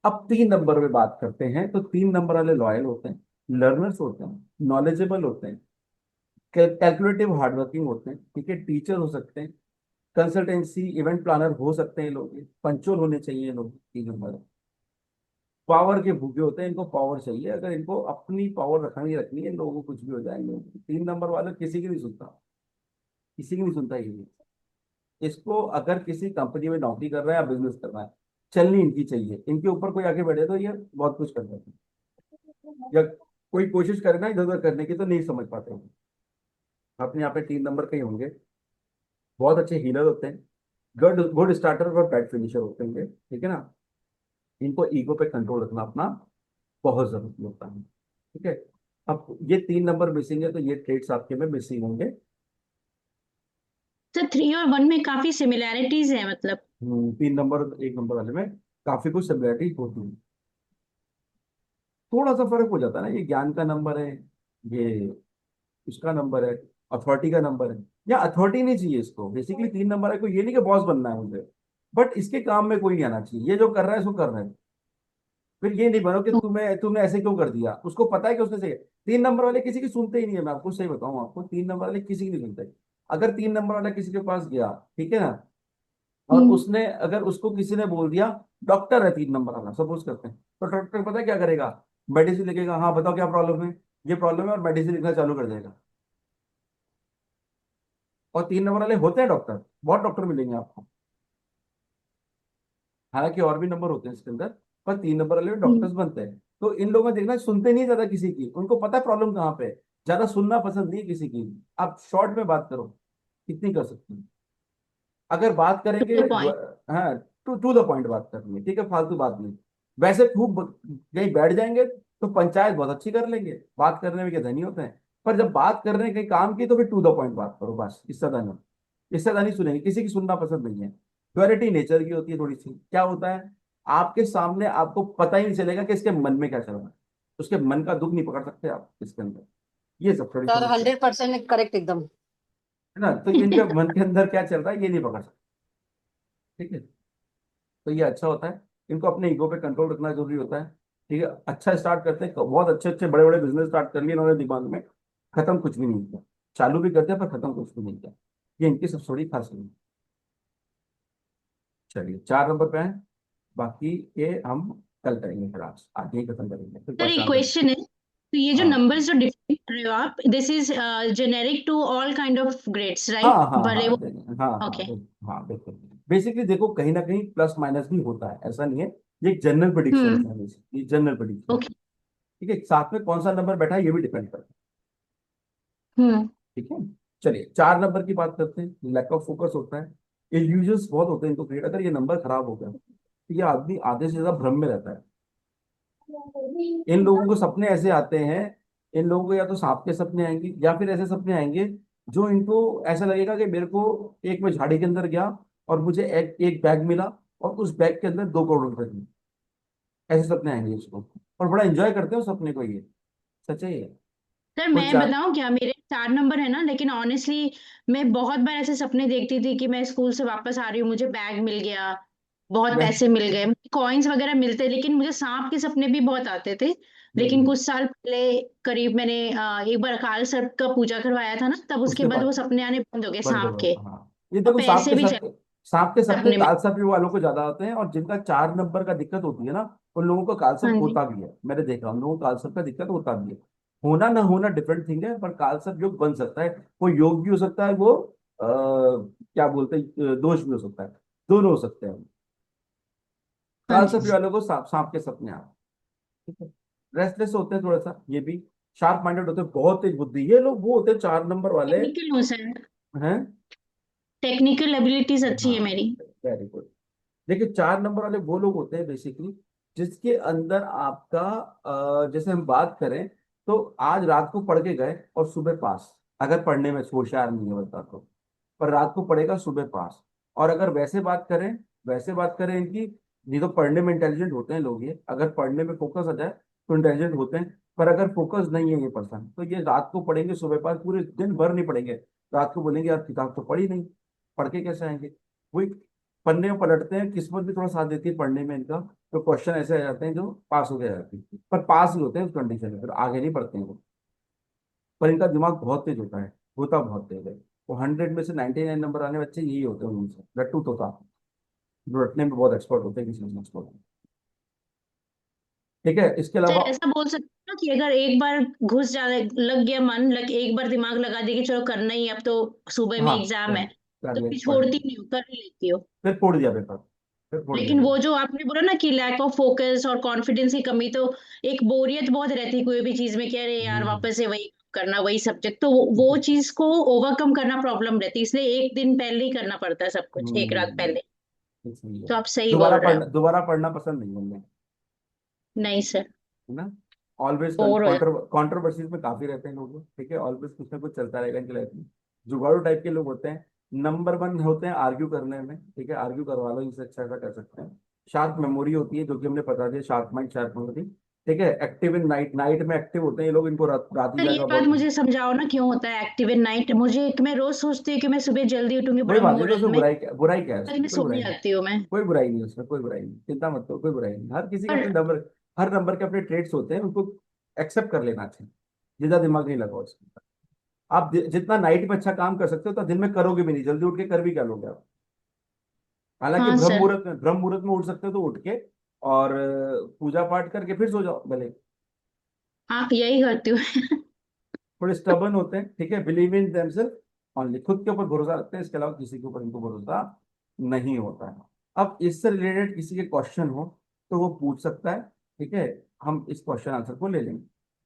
अब 3 नंबर में बात करते हैं, तो 3 नंबर वाले लॉयल होते हैं, लर्नर्स होते हैं, नॉलेजेबल होते हैं, कैलकुलेटिव हार्डवर्किंग होते हैं, ठीक है, टीचर हो सकते हैं, कंसल्टेंसी इवेंट प्लानर हो सकते हैं लोग, पंचुअल होने चाहिए लोग। 3 नंबर पावर के भूखे होते हैं, इनको पावर चाहिए, अगर इनको अपनी पावर रखनी है, लोगों को कुछ भी हो जाएंगे। 3 नंबर वाले किसी की नहीं सुनता, किसी की नहीं सुनता ये। इसको अगर किसी कंपनी में नौकरी कर रहा है या बिजनेस कर रहा है, चलनी इनकी चाहिए, इनके ऊपर कोई आके बैठे तो ये बहुत कुछ कर देते हैं। या कोई कोशिश करे ना इधर उधर करने की तो नहीं समझ पाते हैं। अपने यहाँ पे 3 नंबर के ही होंगे, बहुत अच्छे हीलर होते हैं, गुड गुड स्टार्टर और बैड फिनिशर होते हैं, ठीक है ना। इनको ईगो पे कंट्रोल रखना अपना बहुत जरूरी होता है। ठीक है। अब ये 3 नंबर मिसिंग है, तो ये ट्रेड्स आपके में मिसिंग होंगे। सर 3 और 1 में काफी सिमिलैरिटीज है, मतलब 3 नंबर 1 नंबर वाले में काफी कुछ सिमिलरिटी होती है। थोड़ा सा फर्क हो जाता है ना, ये ज्ञान का नंबर है, ये इसका नंबर है, अथॉरिटी का नंबर है। या अथॉरिटी नहीं चाहिए इसको, बेसिकली 3 नंबर है, कोई ये नहीं कि बॉस बनना है मुझे, बट इसके काम में कोई नहीं आना चाहिए, ये जो कर रहा है इसको कर रहा है। फिर ये नहीं बनो कि तुम्हें तुमने ऐसे क्यों कर दिया, उसको पता है कि उसने सही। 3 नंबर वाले किसी की सुनते ही नहीं है, मैं आपको सही बताऊं, आपको 3 नंबर वाले किसी की नहीं सुनते। अगर 3 नंबर वाला किसी के पास गया, ठीक है ना, और उसने अगर उसको किसी ने बोल दिया, डॉक्टर है 3 नंबर वाला, सपोज करते हैं, तो डॉक्टर पता है क्या करेगा, मेडिसिन लिखेगा, हाँ बताओ क्या प्रॉब्लम है, ये प्रॉब्लम है, और मेडिसिन लिखना चालू कर देगा। और 3 नंबर वाले होते हैं डॉक्टर, बहुत डॉक्टर मिलेंगे आपको। हालांकि और भी नंबर होते हैं इसके अंदर, पर 3 नंबर वाले डॉक्टर्स बनते हैं। तो इन लोगों ने देखना, सुनते नहीं ज्यादा किसी की, उनको पता है प्रॉब्लम कहाँ पे है। ज्यादा सुनना पसंद नहीं है किसी की। आप शॉर्ट में बात करो, कितनी कर सकते हैं। अगर बात टू करेंगे द पॉइंट। हाँ, टू टू द पॉइंट बात करनी है, ठीक है, फालतू बात नहीं। वैसे खूब कहीं बैठ जाएंगे तो पंचायत बहुत अच्छी कर लेंगे, बात करने में क्या धनी होते हैं। पर जब बात कर रहे हैं कहीं काम की, तो फिर टू द पॉइंट बात करो बस, इससे ज्यादा नहीं। इससे ज्यादा नहीं सुनेंगे, किसी की सुनना पसंद नहीं है। ड्युअलिटी नेचर की होती है थोड़ी सी। क्या होता है, आपके सामने आपको पता ही नहीं चलेगा कि इसके मन में क्या चल रहा है। उसके मन का दुख नहीं पकड़ सकते आप इसके अंदर। ये सब थोड़ी सर समस्या है 100% करेक्ट एकदम। ना। तो इनके मन के अंदर क्या चल रहा है ये नहीं पकड़ सकते, ठीक है। तो ये अच्छा होता है, इनको अपने ईगो पे कंट्रोल रखना जरूरी होता है। ठीक है, अच्छा स्टार्ट करते हैं, बहुत अच्छे अच्छे बड़े बड़े बिजनेस स्टार्ट कर लिए इन्होंने दिमाग में, खत्म कुछ भी नहीं किया। चालू भी करते हैं पर खत्म कुछ भी नहीं किया। ये इनकी सब थोड़ी खास नहीं है। चलिए 4 नंबर पे है, बाकी ये हम कल करेंगे, फिर आज आज ही खत्म करेंगे, फिर सर एक परेशान करेंगे। क्वेश्चन है, तो ये जो हाँ नंबर्स जो डिफाइन कर रहे हो आप, this is generic to all kind of grades हाँ राइट, हाँ भले हाँ वो। हाँ हाँ ओके। हाँ बिल्कुल। बेसिकली देखो, कहीं ना कहीं प्लस माइनस भी होता है, ऐसा नहीं है। ये एक जनरल प्रिडिक्शन हम्म। है, ये जनरल प्रिडिक्शन। ओके। ठीक है, साथ में कौन सा नंबर बैठा है ये भी डिपेंड करता है। हम्म। ठीक है, चलिए 4 नंबर की बात करते हैं। लैक ऑफ फोकस होता है, इल्यूजन्स बहुत होते हैं इनको क्रिएट। अगर ये नंबर खराब हो गया तो ये आदमी आधे से ज्यादा भ्रम में रहता है। इन लोगों को सपने ऐसे आते हैं, इन लोगों को या तो सांप के सपने आएंगे या फिर ऐसे सपने आएंगे जो इनको ऐसा लगेगा कि मेरे को एक में झाड़ी के अंदर गया और मुझे एक बैग मिला और उस बैग के अंदर 2 करोड़ रुपए थे। ऐसे सपने आएंगे इसको, और बड़ा एंजॉय करते हैं उस सपने को ये। सच है ये। सर कोई मैं चार बताऊं क्या, मेरे 4 नंबर है ना, लेकिन ऑनेस्टली मैं बहुत बार ऐसे सपने देखती थी कि मैं स्कूल से वापस आ रही हूँ, मुझे बैग मिल गया, बहुत मैं पैसे मिल गए, कॉइन्स वगैरह मिलते, लेकिन मुझे सांप के सपने भी बहुत आते थे। लेकिन हम्म, कुछ साल पहले करीब मैंने एक बार अकाल सर्प का पूजा करवाया था ना, तब उसके उसके बाद वो बाद सपने आने बंद हो गए बंद सांप के। होगा, हाँ। ये और देखो, पैसे भी चले सांप के सपने सपने में। काल सर्प वालों को ज्यादा आते हैं, और जिनका 4 नंबर का दिक्कत होती है ना, उन लोगों को काल हाँ सर्प जी। होता भी है। मैंने देखा उन लोगों को काल सर्प का दिक्कत होता भी है। होना ना होना डिफरेंट थिंग है, पर काल सर्प योग बन सकता है। वो योग भी हो सकता है, वो क्या बोलते हैं, दोष भी हो सकता है। दोनों हो सकते हैं। हाँ काल जी। सर्प वालों को सांप सांप के सपने आते हैं, ठीक है। रेस्टलेस होते हैं थोड़ा सा ये भी। शार्प माइंडेड होते हैं, बहुत तेज बुद्धि, ये लोग वो होते हैं 4 नंबर वाले। टेक्निकल हूँ सर, हैं। टेक्निकल एबिलिटीज अच्छी है हाँ, मेरी। Very good. देखिए 4 नंबर वाले वो लोग होते हैं बेसिकली, जिसके अंदर आपका जैसे हम बात करें, तो आज रात को पढ़ के गए और सुबह पास। अगर पढ़ने में होशियार नहीं है बता तो, पर रात को पढ़ेगा सुबह पास। और अगर वैसे बात करें इनकी, ये तो पढ़ने में इंटेलिजेंट होते हैं लोग, ये अगर पढ़ने में फोकस आ जाए तो इंटेलिजेंट होते हैं। पर अगर फोकस नहीं है ये पर्सन, तो ये रात को पढ़ेंगे सुबह पास, पूरे दिन भर नहीं पढ़ेंगे। रात को बोलेंगे यार किताब तो पढ़ी नहीं, पढ़ के कैसे आएंगे। वही पन्ने में पलटते हैं, किस्मत भी थोड़ा साथ देती है पढ़ने में इनका। तो क्वेश्चन ऐसे आ जाते हैं जो पास हो गए जाते हैं, पर पास ही होते हैं उस कंडीशन में, फिर आगे नहीं बढ़ते हैं वो। पर इनका दिमाग बहुत तेज होता है, होता बहुत तेज है। वो 100 में से 99 नंबर आने बच्चे यही होते हैं उनसे, लट्टू तोता, जो रटने में बहुत एक्सपर्ट होते हैं, किसी में एक्सपर्ट होते हैं। ठीक है, इसके सर अलावा ऐसा बोल सकते हैं ना कि अगर एक बार घुस जा लग गया मन, लग एक बार दिमाग लगा दिया कि चलो करना ही है, अब तो सुबह में हाँ, एग्जाम कर है, कर तो ले फिर पढ़ छोड़ती ले। नहीं हूँ, कर ही लेती हूँ। फिर फोड़ दिया पेपर, फिर फोड़ दिया लेकिन वो पेपर। जो आपने बोला ना कि लैक ऑफ फोकस और कॉन्फिडेंस की कमी, तो एक बोरियत बहुत रहती है कोई भी चीज में कि अरे यार हम्म, वापस से वही करना, वही सब्जेक्ट, तो वो चीज को ओवरकम करना प्रॉब्लम रहती है, इसलिए एक दिन पहले ही करना पड़ता है सब कुछ, एक रात हम्म, पहले। इसलिए तो आप सही बोल रहे हो। दोबारा पढ़ना पसंद नहीं है, नहीं सर, है ना। ऑलवेज बोर हो जाता। कंट्रोवर्सीज में काफी रहते हैं लोग, ठीक है। ऑलवेज कुछ ना कुछ चलता रहेगा इनकी लाइफ में। जुगाड़ू टाइप के लोग होते हैं। नंबर 1 होते हैं आर्ग्यू करने में, ठीक है, आर्ग्यू करवा लो इनसे, अच्छा ऐसा कर सकते हैं। शार्प मेमोरी होती है, जो कि हमने बता दिया, शार्प माइंड शार्प मेमोरी। ठीक है, एक्टिव इन नाइट, नाइट में एक्टिव होते हैं ये लोग, इनको रात रात ही सर ये जागा बात बहुत। मुझे समझाओ ना, क्यों होता है एक्टिव इन नाइट? मुझे, मैं रोज सोचती हूँ कि मैं सुबह जल्दी उठूंगी कोई ब्रह्म बात नहीं, तो मुहूर्त उसमें में, बुराई क्या है, पर मैं उसमें कोई सो बुराई नहीं। जाती हूँ मैं। कोई बुराई नहीं है उसमें, कोई बुराई नहीं, चिंता मत करो, कोई बुराई नहीं। हर किसी के पर अपने नंबर, हर नंबर के अपने ट्रेड्स होते हैं, उनको एक्सेप्ट कर लेना चाहिए। जितना दिमाग नहीं लगा उसमें। आप जितना नाइट में अच्छा काम कर सकते हो, तो दिन में करोगे भी नहीं, जल्दी उठ के कर भी क्या लोगे आप। हालांकि हाँ सर, ब्रह्म मुहूर्त में उठ सकते हो तो उठ के, और पूजा पाठ करके फिर सो जाओ भले। हाँ यही करती हूँ। थोड़े स्टबन होते हैं, ठीक है, बिलीव इन देमसेल्फ ओनली, खुद के ऊपर भरोसा रखते हैं, इसके अलावा किसी के ऊपर इनको भरोसा नहीं होता है। अब इससे रिलेटेड किसी के क्वेश्चन हो तो वो पूछ सकता है, ठीक है, हम इस क्वेश्चन आंसर को ले लेंगे।